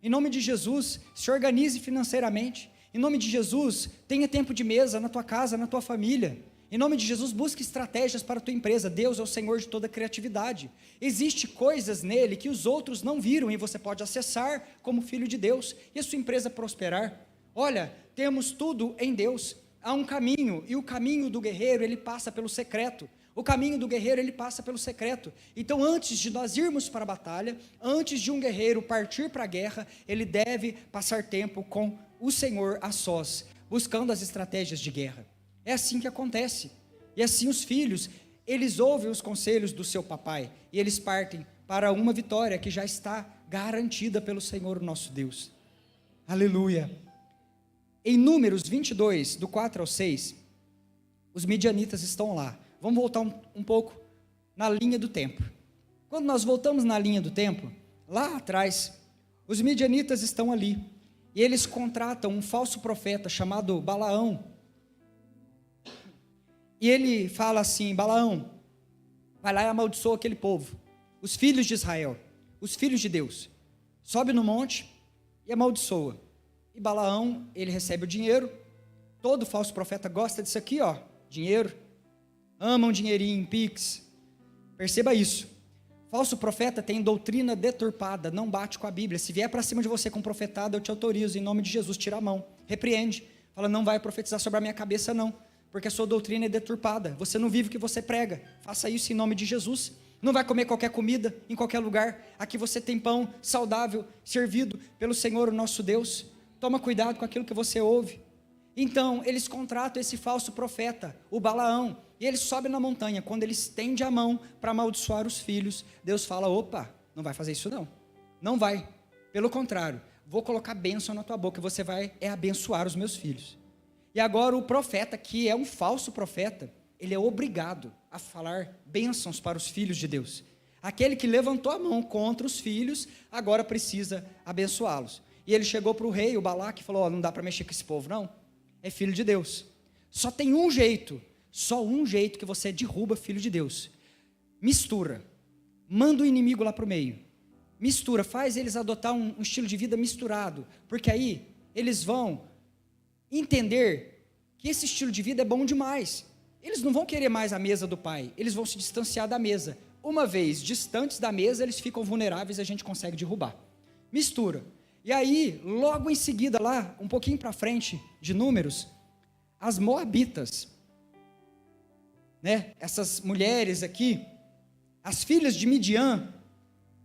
Em nome de Jesus, se organize financeiramente. Em nome de Jesus, tenha tempo de mesa na tua casa, na tua família. Em nome de Jesus, busque estratégias para a tua empresa. Deus é o Senhor de toda a criatividade. Existem coisas nele que os outros não viram e você pode acessar como filho de Deus e a sua empresa prosperar. Olha, temos tudo em Deus. Há um caminho, e o caminho do guerreiro, ele passa pelo secreto. O caminho do guerreiro, ele passa pelo secreto. Então, antes de nós irmos para a batalha, antes de um guerreiro partir para a guerra, ele deve passar tempo com o Senhor a sós, buscando as estratégias de guerra. É assim que acontece. E assim os filhos, eles ouvem os conselhos do seu papai, e eles partem para uma vitória que já está garantida pelo Senhor nosso Deus. Aleluia. Em Números 22, do 4 ao 6, os midianitas estão lá. Vamos voltar um pouco na linha do tempo. Quando nós voltamos na linha do tempo, lá atrás, os midianitas estão ali, e eles contratam um falso profeta chamado Balaão, e ele fala assim: Balaão, vai lá e amaldiçoa aquele povo, os filhos de Israel, os filhos de Deus, sobe no monte e amaldiçoa. E Balaão, ele recebe o dinheiro. Todo falso profeta gosta disso aqui, dinheiro. Ama um dinheirinho, pix. Perceba isso. Falso profeta tem doutrina deturpada, não bate com a Bíblia. Se vier para cima de você com profetada, eu te autorizo, em nome de Jesus, tira a mão, repreende. Fala, não vai profetizar sobre a minha cabeça não, porque a sua doutrina é deturpada. Você não vive o que você prega. Faça isso em nome de Jesus. Não vai comer qualquer comida, em qualquer lugar. Aqui você tem pão saudável, servido pelo Senhor, o nosso Deus. Toma cuidado com aquilo que você ouve. Então, eles contratam esse falso profeta, o Balaão, e ele sobe na montanha. Quando ele estende a mão para amaldiçoar os filhos, Deus fala, opa, não vai fazer isso não. Não vai. Pelo contrário, vou colocar bênção na tua boca, e você vai abençoar os meus filhos. E agora o profeta, que é um falso profeta, ele é obrigado a falar bênçãos para os filhos de Deus. Aquele que levantou a mão contra os filhos, agora precisa abençoá-los. E ele chegou para o rei, o Balaque, e falou, não dá para mexer com esse povo não, é filho de Deus. Só tem um jeito, só um jeito que você derruba filho de Deus. Mistura, manda o inimigo lá para o meio, mistura, faz eles adotar um estilo de vida misturado, porque aí eles vão entender que esse estilo de vida é bom demais. Eles não vão querer mais a mesa do pai, eles vão se distanciar da mesa. Uma vez distantes da mesa, eles ficam vulneráveis e a gente consegue derrubar. Mistura. E aí, logo em seguida, lá, um pouquinho para frente de Números, as moabitas, essas mulheres aqui, as filhas de Midian,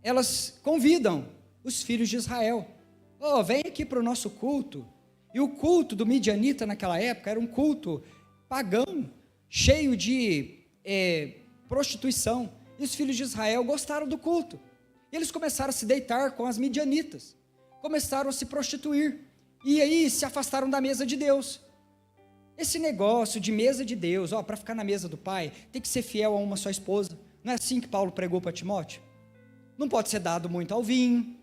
elas convidam os filhos de Israel. Vem aqui para o nosso culto. E o culto do midianita naquela época era um culto pagão, cheio de prostituição. E os filhos de Israel gostaram do culto. E eles começaram a se deitar com as midianitas. Começaram a se prostituir. E aí se afastaram da mesa de Deus. Esse negócio de mesa de Deus, para ficar na mesa do pai, tem que ser fiel a uma só esposa. Não é assim que Paulo pregou para Timóteo? Não pode ser dado muito ao vinho.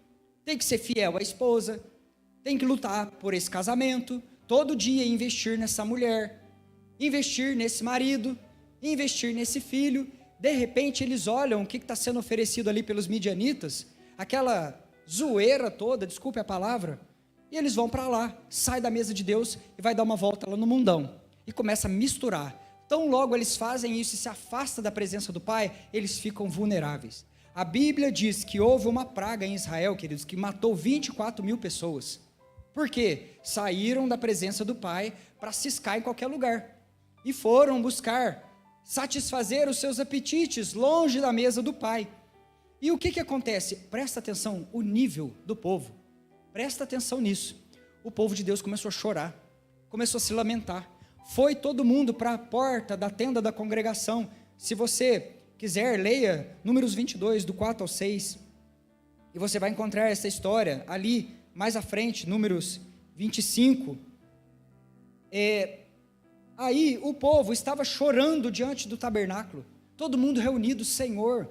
Tem que ser fiel à esposa. Tem que lutar por esse casamento. Todo dia investir nessa mulher. Investir nesse marido. Investir nesse filho. De repente eles olham o que está sendo oferecido ali pelos midianitas. Aquela zoeira toda, desculpe a palavra, e eles vão para lá, sai da mesa de Deus e vai dar uma volta lá no mundão, e começa a misturar. Tão logo eles fazem isso e se afastam da presença do Pai, eles ficam vulneráveis. A Bíblia diz que houve uma praga em Israel, queridos, que matou 24 mil pessoas. Por quê? Saíram da presença do Pai para ciscar em qualquer lugar, e foram buscar satisfazer os seus apetites longe da mesa do Pai. E o que acontece? Presta atenção, o nível do povo. Presta atenção nisso. O povo de Deus começou a chorar, começou a se lamentar. Foi todo mundo para a porta da tenda da congregação. Se você quiser, leia Números 22, do 4 ao 6. E você vai encontrar essa história ali, mais à frente, Números 25. Aí o povo estava chorando diante do tabernáculo. Todo mundo reunido, Senhor,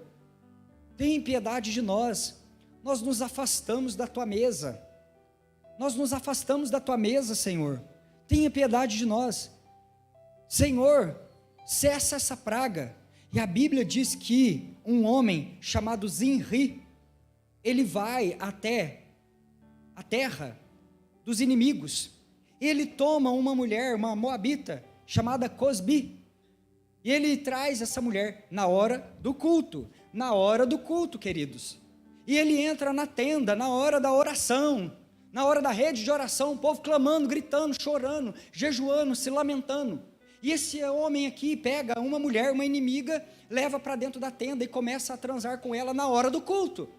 tem piedade de nós. Nós nos afastamos da tua mesa. Nós nos afastamos da tua mesa, Senhor. Tenha piedade de nós. Senhor, cessa essa praga. E a Bíblia diz que um homem chamado Zinri, ele vai até a terra dos inimigos. Ele toma uma mulher, uma moabita, chamada Cosbi. E ele traz essa mulher na hora do culto. Na hora do culto, queridos. E ele entra na tenda, na hora da oração, na hora da rede de oração, o povo clamando, gritando, chorando, jejuando, se lamentando. E esse homem aqui pega uma mulher, uma inimiga, leva para dentro da tenda e começa a transar com ela na hora do culto.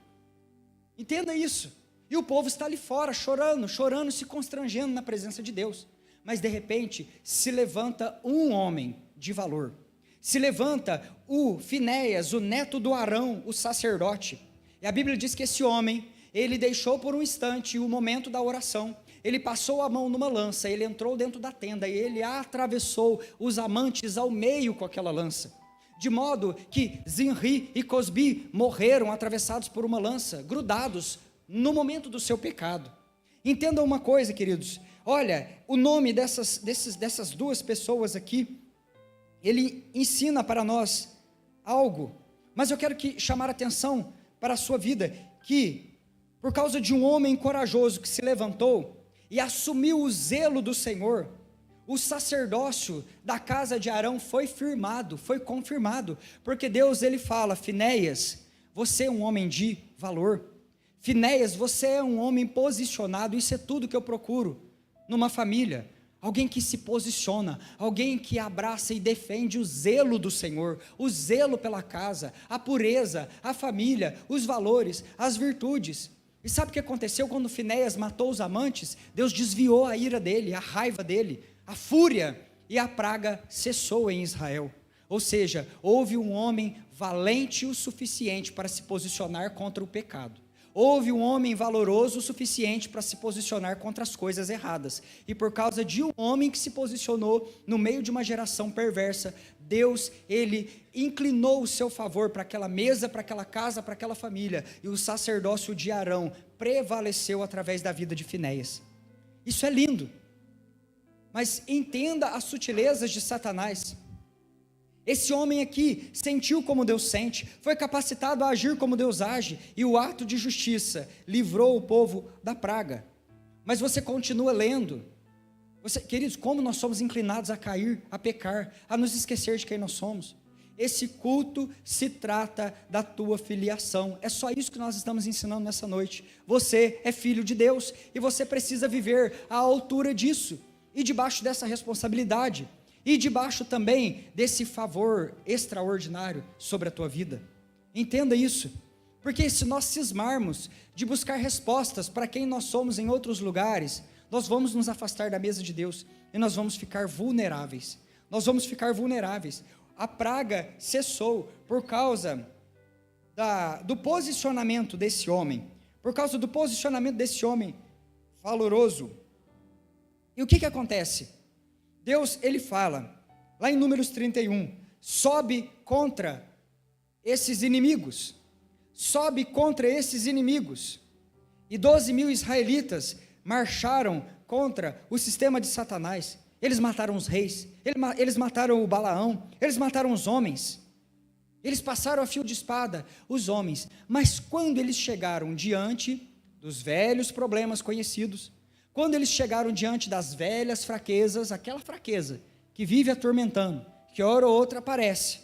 Entenda isso. E o povo está ali fora, chorando, se constrangendo na presença de Deus. Mas de repente, se levanta um homem de valor. Se levanta o Finéias, o neto do Arão, o sacerdote. E a Bíblia diz que esse homem, ele deixou por um instante o momento da oração. Ele passou a mão numa lança, ele entrou dentro da tenda e ele atravessou os amantes ao meio com aquela lança. De modo que Zinri e Cosbi morreram atravessados por uma lança, grudados no momento do seu pecado. Entendam uma coisa, queridos. Olha, o nome dessas duas pessoas aqui, ele ensina para nós algo. Mas eu quero chamar a atenção para a sua vida, que por causa de um homem corajoso que se levantou e assumiu o zelo do Senhor, o sacerdócio da casa de Arão foi firmado, foi confirmado, porque Deus, ele fala: Finéias, você é um homem de valor. Finéias, você é um homem posicionado. Isso é tudo que eu procuro numa família. Alguém que se posiciona, alguém que abraça e defende o zelo do Senhor, o zelo pela casa, a pureza, a família, os valores, as virtudes. E sabe o que aconteceu quando Finéias matou os amantes? Deus desviou a ira dele, a raiva dele, a fúria, e a praga cessou em Israel. Ou seja, houve um homem valente o suficiente para se posicionar contra o pecado. Houve um homem valoroso o suficiente para se posicionar contra as coisas erradas. E por causa de um homem que se posicionou no meio de uma geração perversa, Deus, ele inclinou o seu favor para aquela mesa, para aquela casa, para aquela família. E o sacerdócio de Arão prevaleceu através da vida de Finéias. Isso é lindo. Mas entenda as sutilezas de Satanás. Esse homem aqui sentiu como Deus sente, foi capacitado a agir como Deus age, e o ato de justiça livrou o povo da praga. Mas você continua lendo. Queridos, como nós somos inclinados a cair, a pecar, a nos esquecer de quem nós somos. Esse culto se trata da tua filiação. É só isso que nós estamos ensinando nessa noite. Você é filho de Deus e você precisa viver à altura disso e debaixo dessa responsabilidade. E debaixo também desse favor extraordinário sobre a tua vida. Entenda isso, porque se nós cismarmos de buscar respostas para quem nós somos em outros lugares, nós vamos nos afastar da mesa de Deus e nós vamos ficar vulneráveis. Nós vamos ficar vulneráveis. A praga cessou por causa do posicionamento desse homem, por causa do posicionamento desse homem valoroso. E o que acontece? Deus, ele fala, lá em Números 31, sobe contra esses inimigos, e 12.000 israelitas marcharam contra o sistema de Satanás. Eles mataram os reis, eles mataram o Balaão, eles mataram os homens, eles passaram a fio de espada os homens, mas quando eles chegaram diante dos velhos problemas conhecidos, quando eles chegaram diante das velhas fraquezas, aquela fraqueza que vive atormentando, que hora ou outra aparece,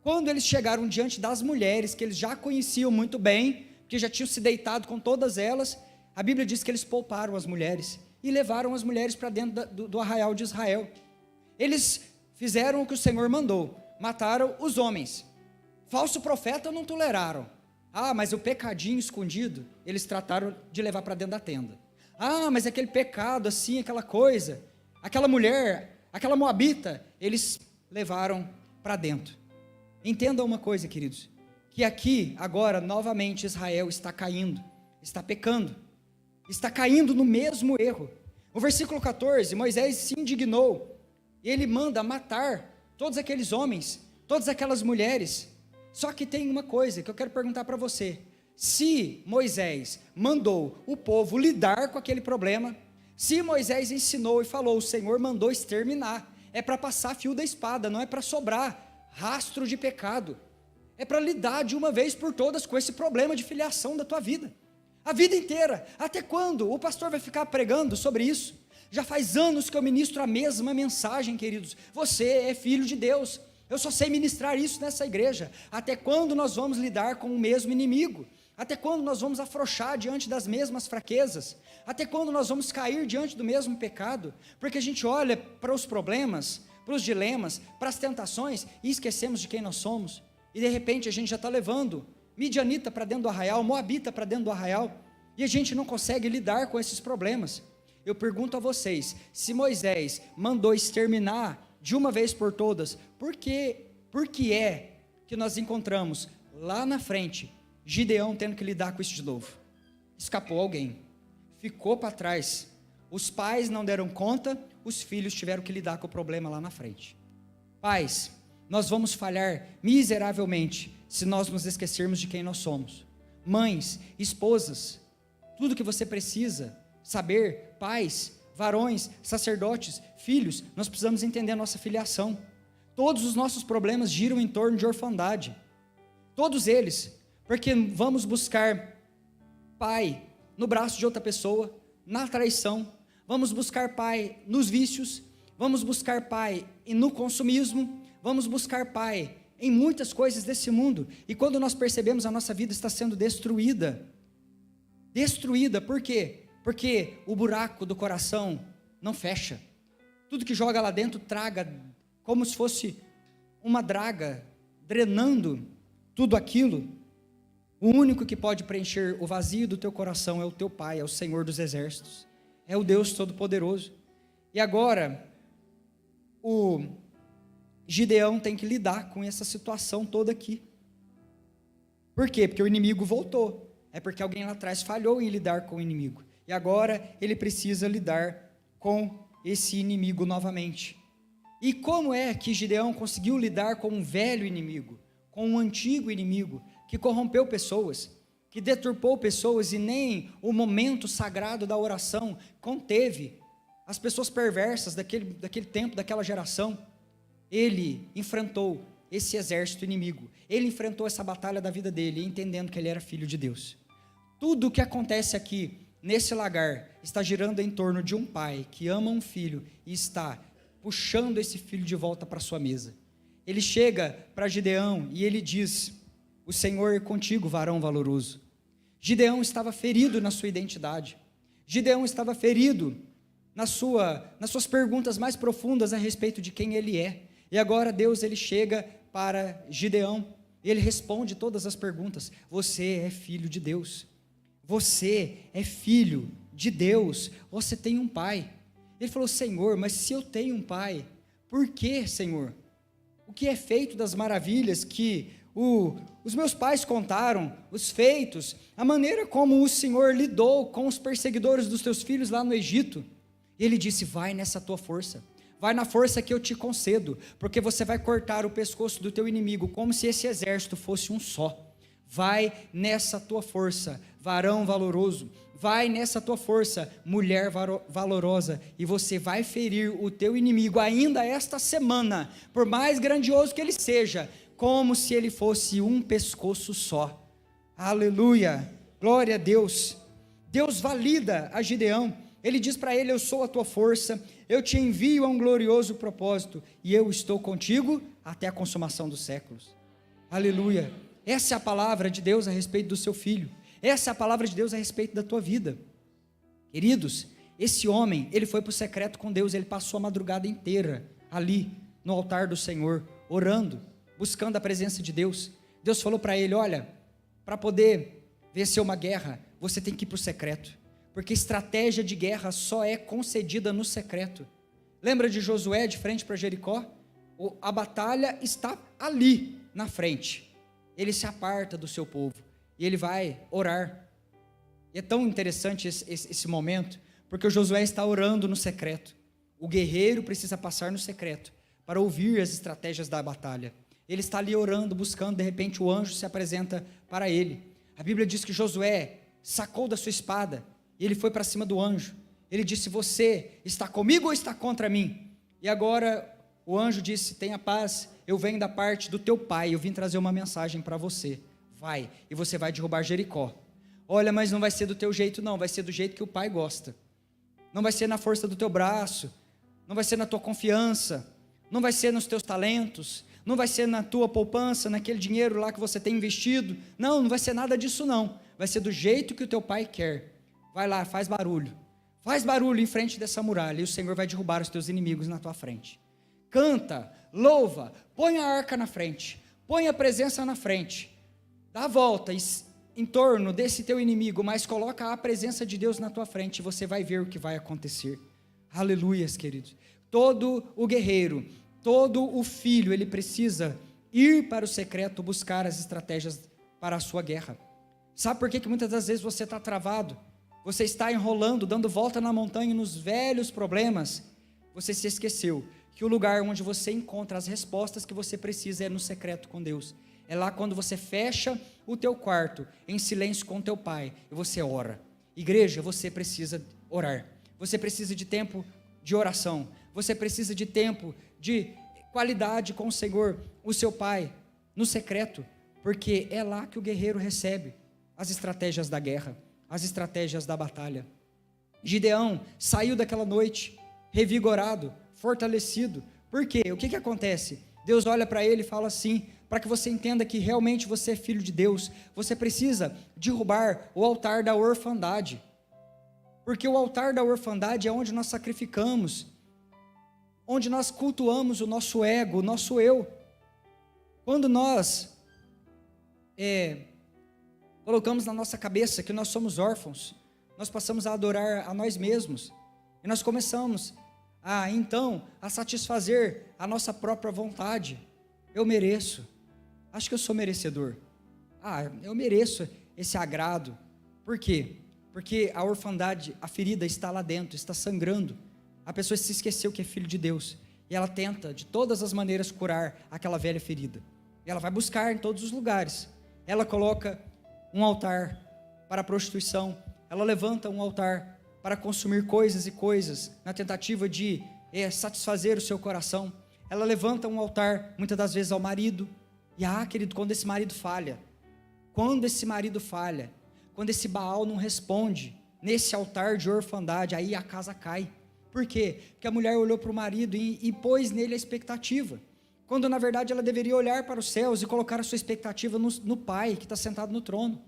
quando eles chegaram diante das mulheres, que eles já conheciam muito bem, que já tinham se deitado com todas elas, a Bíblia diz que eles pouparam as mulheres, e levaram as mulheres para dentro do arraial de Israel. Eles fizeram o que o Senhor mandou, mataram os homens. Falso profeta não toleraram. Ah, mas o pecadinho escondido, eles trataram de levar para dentro da tenda. Ah, mas aquele pecado assim, aquela coisa, aquela mulher, aquela moabita, eles levaram para dentro. Entenda uma coisa, queridos, que aqui, agora, novamente, Israel está caindo, está pecando, está caindo no mesmo erro. O versículo 14, Moisés se indignou, e ele manda matar todos aqueles homens, todas aquelas mulheres. Só que tem uma coisa que eu quero perguntar para você: se Moisés mandou o povo lidar com aquele problema, se Moisés ensinou e falou, o Senhor mandou exterminar, é para passar fio da espada, não é para sobrar rastro de pecado, é para lidar de uma vez por todas com esse problema de filiação da tua vida, a vida inteira. Até quando o pastor vai ficar pregando sobre isso? Já faz anos que eu ministro a mesma mensagem, queridos. Você é filho de Deus, eu só sei ministrar isso nessa igreja. Até quando nós vamos lidar com o mesmo inimigo? Até quando nós vamos afrouxar diante das mesmas fraquezas? Até quando nós vamos cair diante do mesmo pecado? Porque a gente olha para os problemas, para os dilemas, para as tentações e esquecemos de quem nós somos. E de repente a gente já está levando midianita para dentro do arraial, moabita para dentro do arraial, e a gente não consegue lidar com esses problemas. Eu pergunto a vocês, se Moisés mandou exterminar de uma vez por todas, por que é que nós encontramos lá na frente Gideão tendo que lidar com isso de novo? Escapou alguém, ficou para trás, os pais não deram conta, os filhos tiveram que lidar com o problema lá na frente. Pais, nós vamos falhar miseravelmente se nós nos esquecermos de quem nós somos. Mães, esposas, tudo que você precisa saber, pais, varões, sacerdotes, filhos, nós precisamos entender a nossa filiação. Todos os nossos problemas giram em torno de orfandade, todos eles, porque vamos buscar pai no braço de outra pessoa, na traição, vamos buscar pai nos vícios, vamos buscar pai no consumismo, vamos buscar pai em muitas coisas desse mundo, e quando nós percebemos, a nossa vida está sendo destruída, por quê? Porque o buraco do coração não fecha, tudo que joga lá dentro traga, como se fosse uma draga, drenando tudo aquilo. O único que pode preencher o vazio do teu coração é o teu Pai, é o Senhor dos Exércitos, é o Deus Todo-Poderoso. E agora, o Gideão tem que lidar com essa situação toda aqui. Por quê? Porque o inimigo voltou, é porque alguém lá atrás falhou em lidar com o inimigo, e agora ele precisa lidar com esse inimigo novamente. E como é que Gideão conseguiu lidar com um velho inimigo, com um antigo inimigo, que corrompeu pessoas, que deturpou pessoas, e nem o momento sagrado da oração conteve as pessoas perversas daquele tempo, daquela geração? Ele enfrentou esse exército inimigo, ele enfrentou essa batalha da vida dele, entendendo que ele era filho de Deus. Tudo o que acontece aqui, nesse lagar, está girando em torno de um pai que ama um filho e está puxando esse filho de volta para sua mesa. Ele chega para Gideão e ele diz: o Senhor é contigo, varão valoroso. Gideão estava ferido na sua identidade, Gideão estava ferido nas suas perguntas mais profundas a respeito de quem ele é, e agora Deus, ele chega para Gideão, e ele responde todas as perguntas. Você é filho de Deus, você é filho de Deus, você tem um pai. Ele falou: Senhor, mas se eu tenho um pai, por que, Senhor? O que é feito das maravilhas que os meus pais contaram, os feitos, a maneira como o Senhor lidou com os perseguidores dos teus filhos lá no Egito? E ele disse: vai nessa tua força, vai na força que eu te concedo, porque você vai cortar o pescoço do teu inimigo, como se esse exército fosse um só. Vai nessa tua força, varão valoroso, vai nessa tua força, mulher valorosa, e você vai ferir o teu inimigo ainda esta semana, por mais grandioso que ele seja, como se ele fosse um pescoço só. Aleluia, glória a Deus. Deus valida a Gideão, ele diz para ele: eu sou a tua força, eu te envio a um glorioso propósito, e eu estou contigo até a consumação dos séculos. Aleluia. Essa é a palavra de Deus a respeito do seu filho, essa é a palavra de Deus a respeito da tua vida. Queridos, esse homem, ele foi para o secreto com Deus, ele passou a madrugada inteira ali no altar do Senhor, orando, buscando a presença de Deus. Deus falou para ele: olha, para poder vencer uma guerra, você tem que ir para o secreto, porque estratégia de guerra só é concedida no secreto. Lembra de Josué de frente para Jericó? A batalha está ali na frente, ele se aparta do seu povo, e ele vai orar, e é tão interessante esse momento, porque o Josué está orando no secreto, o guerreiro precisa passar no secreto, para ouvir as estratégias da batalha, ele está ali orando, buscando, de repente o anjo se apresenta para ele, a Bíblia diz que Josué sacou da sua espada, e ele foi para cima do anjo, ele disse: você está comigo ou está contra mim? E agora o anjo disse: tenha paz, eu venho da parte do teu pai, eu vim trazer uma mensagem para você, vai, e você vai derrubar Jericó. Olha, mas não vai ser do teu jeito não, vai ser do jeito que o pai gosta, não vai ser na força do teu braço, não vai ser na tua confiança, não vai ser nos teus talentos, não vai ser na tua poupança, naquele dinheiro lá que você tem investido, não vai ser nada disso não, vai ser do jeito que o teu pai quer. Vai lá, faz barulho em frente dessa muralha, e o Senhor vai derrubar os teus inimigos na tua frente. Canta, louva, põe a arca na frente, põe a presença na frente, dá a volta em torno desse teu inimigo, mas coloca a presença de Deus na tua frente, e você vai ver o que vai acontecer. Aleluias, queridos. Todo o guerreiro, todo o filho, ele precisa ir para o secreto, buscar as estratégias para a sua guerra. Sabe por que muitas das vezes você está travado? Você está enrolando, dando volta na montanha nos velhos problemas. Você se esqueceu que o lugar onde você encontra as respostas que você precisa é no secreto com Deus. É lá quando você fecha o teu quarto, em silêncio com o teu pai, e você ora. Igreja, você precisa orar. Você precisa de tempo de oração. Você precisa de tempo de qualidade com o Senhor, o seu pai, no secreto, porque é lá que o guerreiro recebe as estratégias da guerra, as estratégias da batalha. Gideão saiu daquela noite revigorado, fortalecido. Por quê? O que acontece? Deus olha para ele e fala assim, para que você entenda que realmente você é filho de Deus, você precisa derrubar o altar da orfandade, porque o altar da orfandade é onde nós sacrificamos, onde nós cultuamos o nosso ego, o nosso eu. Quando nós colocamos na nossa cabeça que nós somos órfãos, nós passamos a adorar a nós mesmos, e nós começamos a satisfazer a nossa própria vontade. Eu mereço, acho que eu sou merecedor, eu mereço esse agrado. Por quê? Porque a orfandade, a ferida está lá dentro, está sangrando, a pessoa se esqueceu que é filho de Deus, e ela tenta de todas as maneiras curar aquela velha ferida, e ela vai buscar em todos os lugares, ela coloca um altar para a prostituição, ela levanta um altar para consumir coisas e coisas, na tentativa de satisfazer o seu coração, ela levanta um altar, muitas das vezes ao marido, e querido, quando esse marido falha, quando esse Baal não responde, nesse altar de orfandade, aí a casa cai. Por quê? Porque a mulher olhou para o marido e pôs nele a expectativa, quando na verdade ela deveria olhar para os céus e colocar a sua expectativa no pai que está sentado no trono.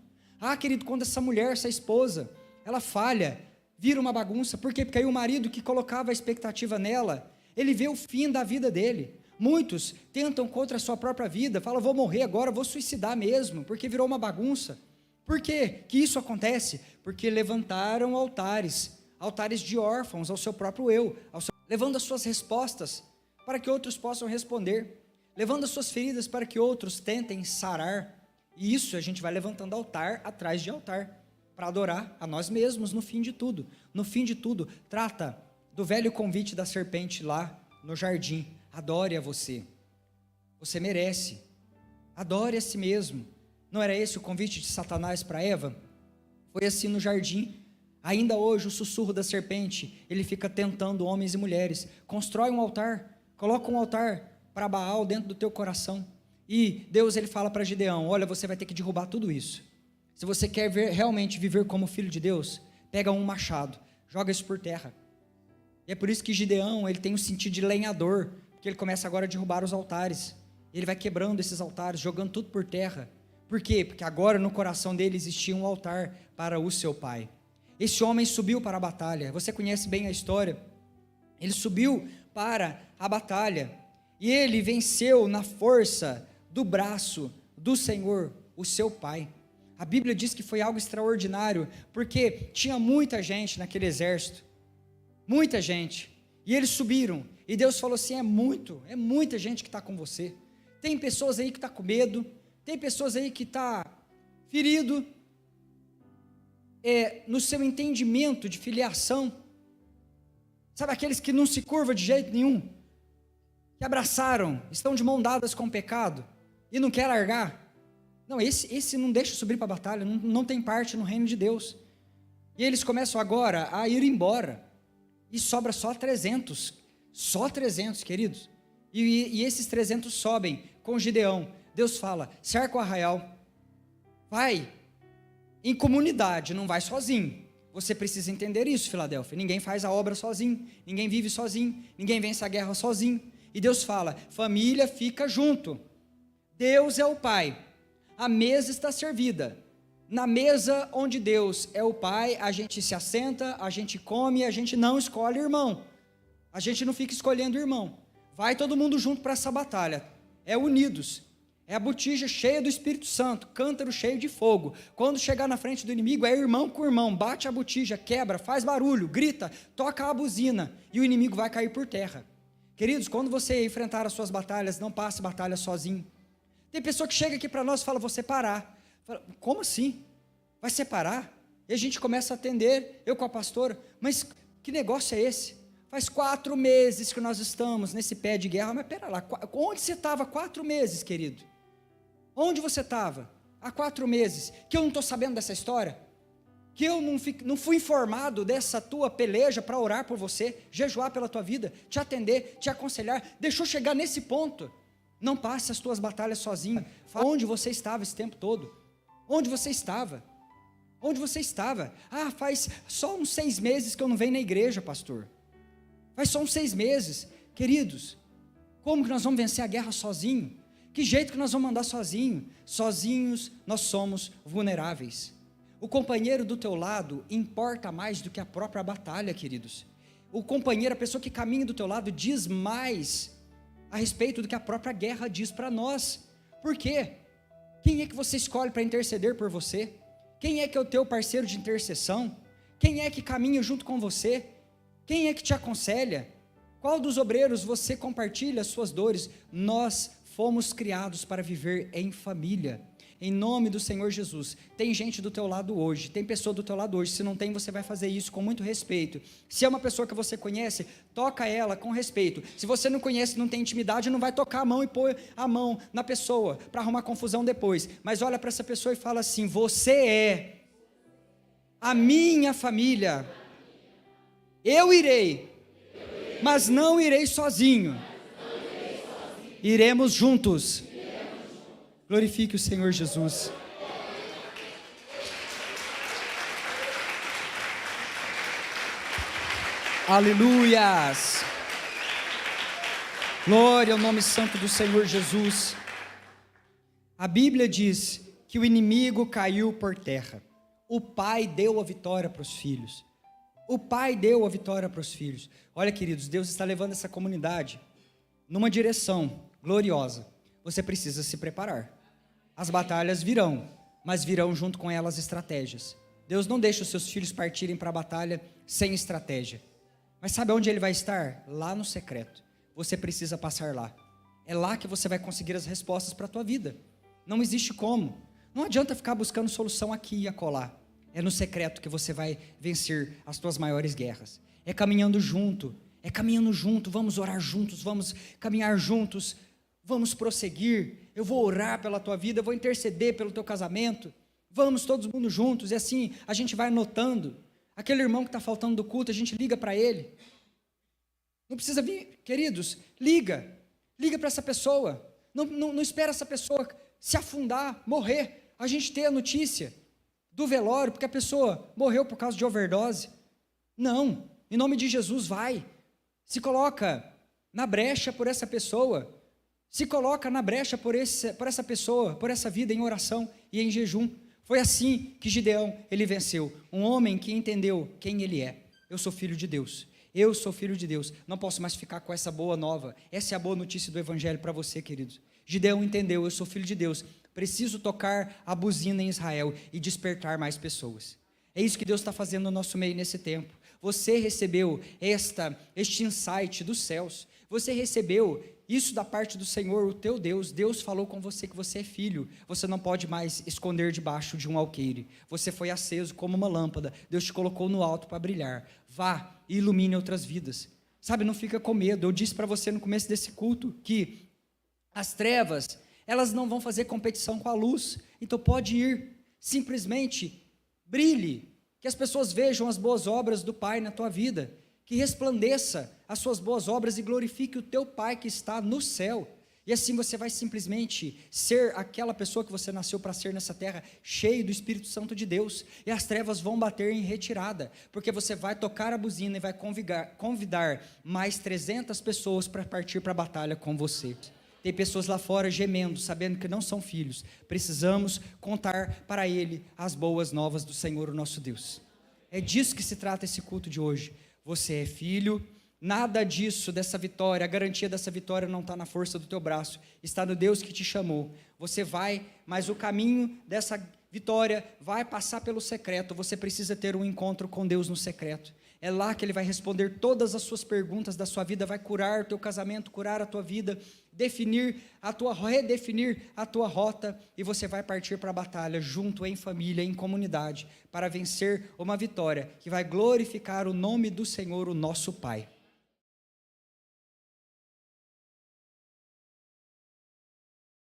Querido, quando essa mulher, essa esposa, ela falha, vira uma bagunça. Por quê? Porque aí o marido que colocava a expectativa nela, ele vê o fim da vida dele. Muitos tentam contra a sua própria vida, falam: vou morrer agora, vou suicidar mesmo, porque virou uma bagunça. Por quê que isso acontece? Porque levantaram altares de órfãos ao seu próprio eu, levando as suas respostas para que outros possam responder, levando as suas feridas para que outros tentem sarar. E isso a gente vai levantando altar atrás de altar, para adorar a nós mesmos no fim de tudo. No fim de tudo, trata do velho convite da serpente lá no jardim: adore a você, você merece, adore a si mesmo. Não era esse o convite de Satanás para Eva? Foi assim no jardim. Ainda hoje o sussurro da serpente, ele fica tentando homens e mulheres. Constrói um altar, coloca um altar para Baal dentro do teu coração, e Deus ele fala para Gideão: olha, você vai ter que derrubar tudo isso. Se você quer realmente viver como filho de Deus, pega um machado, joga isso por terra. E é por isso que Gideão ele tem o sentido de lenhador, porque ele começa agora a derrubar os altares, ele vai quebrando esses altares, jogando tudo por terra. Por quê? Porque agora no coração dele existia um altar para o seu pai. Esse homem subiu para a batalha, você conhece bem a história, ele subiu para a batalha, e ele venceu na força do braço do Senhor, o seu pai. A Bíblia diz que foi algo extraordinário, porque tinha muita gente naquele exército, muita gente, e eles subiram, e Deus falou assim, é muita gente que está com você, tem pessoas aí que estão com medo, tem pessoas aí que estão ferido, no seu entendimento de filiação, sabe aqueles que não se curvam de jeito nenhum, que abraçaram, estão de mão dadas com o pecado, e não quer largar. Não, esse não deixa subir para a batalha, não tem parte no reino de Deus. E eles começam agora a ir embora, e sobra só 300, queridos. E esses 300 sobem com Gideão. Deus fala, cerca o arraial, vai em comunidade, não vai sozinho. Você precisa entender isso, Filadélfia. Ninguém faz a obra sozinho, ninguém vive sozinho, ninguém vence a guerra sozinho. E Deus fala, família fica junto. Deus é o Pai. A mesa está servida. Na mesa onde Deus é o Pai, a gente se assenta, a gente come, a gente não escolhe irmão. A gente não fica escolhendo irmão. Vai todo mundo junto para essa batalha. É unidos. É a botija cheia do Espírito Santo, cântaro cheio de fogo. Quando chegar na frente do inimigo, é irmão com irmão. Bate a botija, quebra, faz barulho, grita, toca a buzina. E o inimigo vai cair por terra. Queridos, quando você enfrentar as suas batalhas, não passe batalha sozinho. Tem pessoa que chega aqui para nós e fala, vou separar. Fala, como assim? Vai separar? E a gente começa a atender, eu com a pastora, mas que negócio é esse? Faz 4 meses que nós estamos nesse pé de guerra, mas pera lá, onde você estava 4 meses, querido? Onde você estava há 4 meses? Que eu não estou sabendo dessa história? Que eu não fui informado dessa tua peleja para orar por você, jejuar pela tua vida, te atender, te aconselhar, deixou chegar nesse ponto? Não passe as tuas batalhas sozinho. Onde você estava esse tempo todo? Onde você estava? Onde você estava? Ah, faz só uns 6 meses que eu não venho na igreja, pastor. Faz só uns 6 meses. Queridos, como que nós vamos vencer a guerra sozinho? Que jeito que nós vamos andar sozinho? Sozinhos nós somos vulneráveis. O companheiro do teu lado importa mais do que a própria batalha, queridos. O companheiro, a pessoa que caminha do teu lado, diz mais a respeito do que a própria guerra diz para nós. Por quê? Quem é que você escolhe para interceder por você? Quem é que é o teu parceiro de intercessão? Quem é que caminha junto com você? Quem é que te aconselha? Qual dos obreiros você compartilha as suas dores? Nós fomos criados para viver em família. Em nome do Senhor Jesus. Tem gente do teu lado hoje, tem pessoa do teu lado hoje. Se não tem, você vai fazer isso com muito respeito. Se é uma pessoa que você conhece, toca ela com respeito. Se você não conhece, não tem intimidade, não vai tocar a mão e pôr a mão na pessoa para arrumar confusão depois. Mas olha para essa pessoa e fala assim: você é a minha família. Eu irei, mas não irei sozinho. Iremos juntos. Glorifique o Senhor Jesus. Aleluias. Glória ao nome santo do Senhor Jesus. A Bíblia diz que o inimigo caiu por terra. O Pai deu a vitória para os filhos. O Pai deu a vitória para os filhos. Olha, queridos, Deus está levando essa comunidade numa direção gloriosa. Você precisa se preparar. As batalhas virão, mas virão junto com elas estratégias. Deus não deixa os seus filhos partirem para a batalha sem estratégia. Mas sabe onde ele vai estar? Lá no secreto. Você precisa passar lá. É lá que você vai conseguir as respostas para a tua vida. Não existe como. Não adianta ficar buscando solução aqui e acolá. É no secreto que você vai vencer as tuas maiores guerras. É caminhando junto. Vamos orar juntos, vamos caminhar juntos. Vamos prosseguir. Eu vou orar pela tua vida, eu vou interceder pelo teu casamento. Vamos todos mundo juntos. E assim a gente vai anotando. Aquele irmão que está faltando do culto, a gente liga para ele. Não precisa vir, queridos, liga para essa pessoa. Não espera essa pessoa se afundar, morrer. A gente ter a notícia do velório, porque a pessoa morreu por causa de overdose. Não, em nome de Jesus, vai. Se coloca na brecha por essa pessoa. Se coloca na brecha por essa pessoa, por essa vida em oração e em jejum. Foi assim que Gideão, ele venceu. Um homem que entendeu quem ele é. Eu sou filho de Deus. Eu sou filho de Deus. Não posso mais ficar com essa boa nova. Essa é a boa notícia do Evangelho para você, queridos. Gideão entendeu, eu sou filho de Deus. Preciso tocar a buzina em Israel e despertar mais pessoas. É isso que Deus está fazendo no nosso meio nesse tempo. Você recebeu este insight dos céus. Você recebeu isso da parte do Senhor, o teu Deus. Deus falou com você que você é filho. Você não pode mais esconder debaixo de um alqueire. Você foi aceso como uma lâmpada. Deus te colocou no alto para brilhar. Vá e ilumine outras vidas. Sabe, não fica com medo. Eu disse para você no começo desse culto que as trevas, elas não vão fazer competição com a luz. Então pode ir, simplesmente brilhe. Que as pessoas vejam as boas obras do Pai na tua vida. Que resplandeça as suas boas obras e glorifique o teu Pai que está no céu. E assim você vai simplesmente ser aquela pessoa que você nasceu para ser nessa terra, cheio do Espírito Santo de Deus. E as trevas vão bater em retirada, porque você vai tocar a buzina e vai convidar mais 300 pessoas para partir para a batalha com você. Tem pessoas lá fora gemendo, sabendo que não são filhos. Precisamos contar para ele as boas novas do Senhor, o nosso Deus. É disso que se trata esse culto de hoje. Você é filho, nada disso, dessa vitória, a garantia dessa vitória não está na força do teu braço, está no Deus que te chamou. Você vai, mas o caminho dessa vitória vai passar pelo secreto. Você precisa ter um encontro com Deus no secreto. É lá que Ele vai responder todas as suas perguntas da sua vida, vai curar o teu casamento, curar a tua vida, redefinir a tua rota, e você vai partir para a batalha, junto em família, em comunidade, para vencer uma vitória, que vai glorificar o nome do Senhor, o nosso Pai.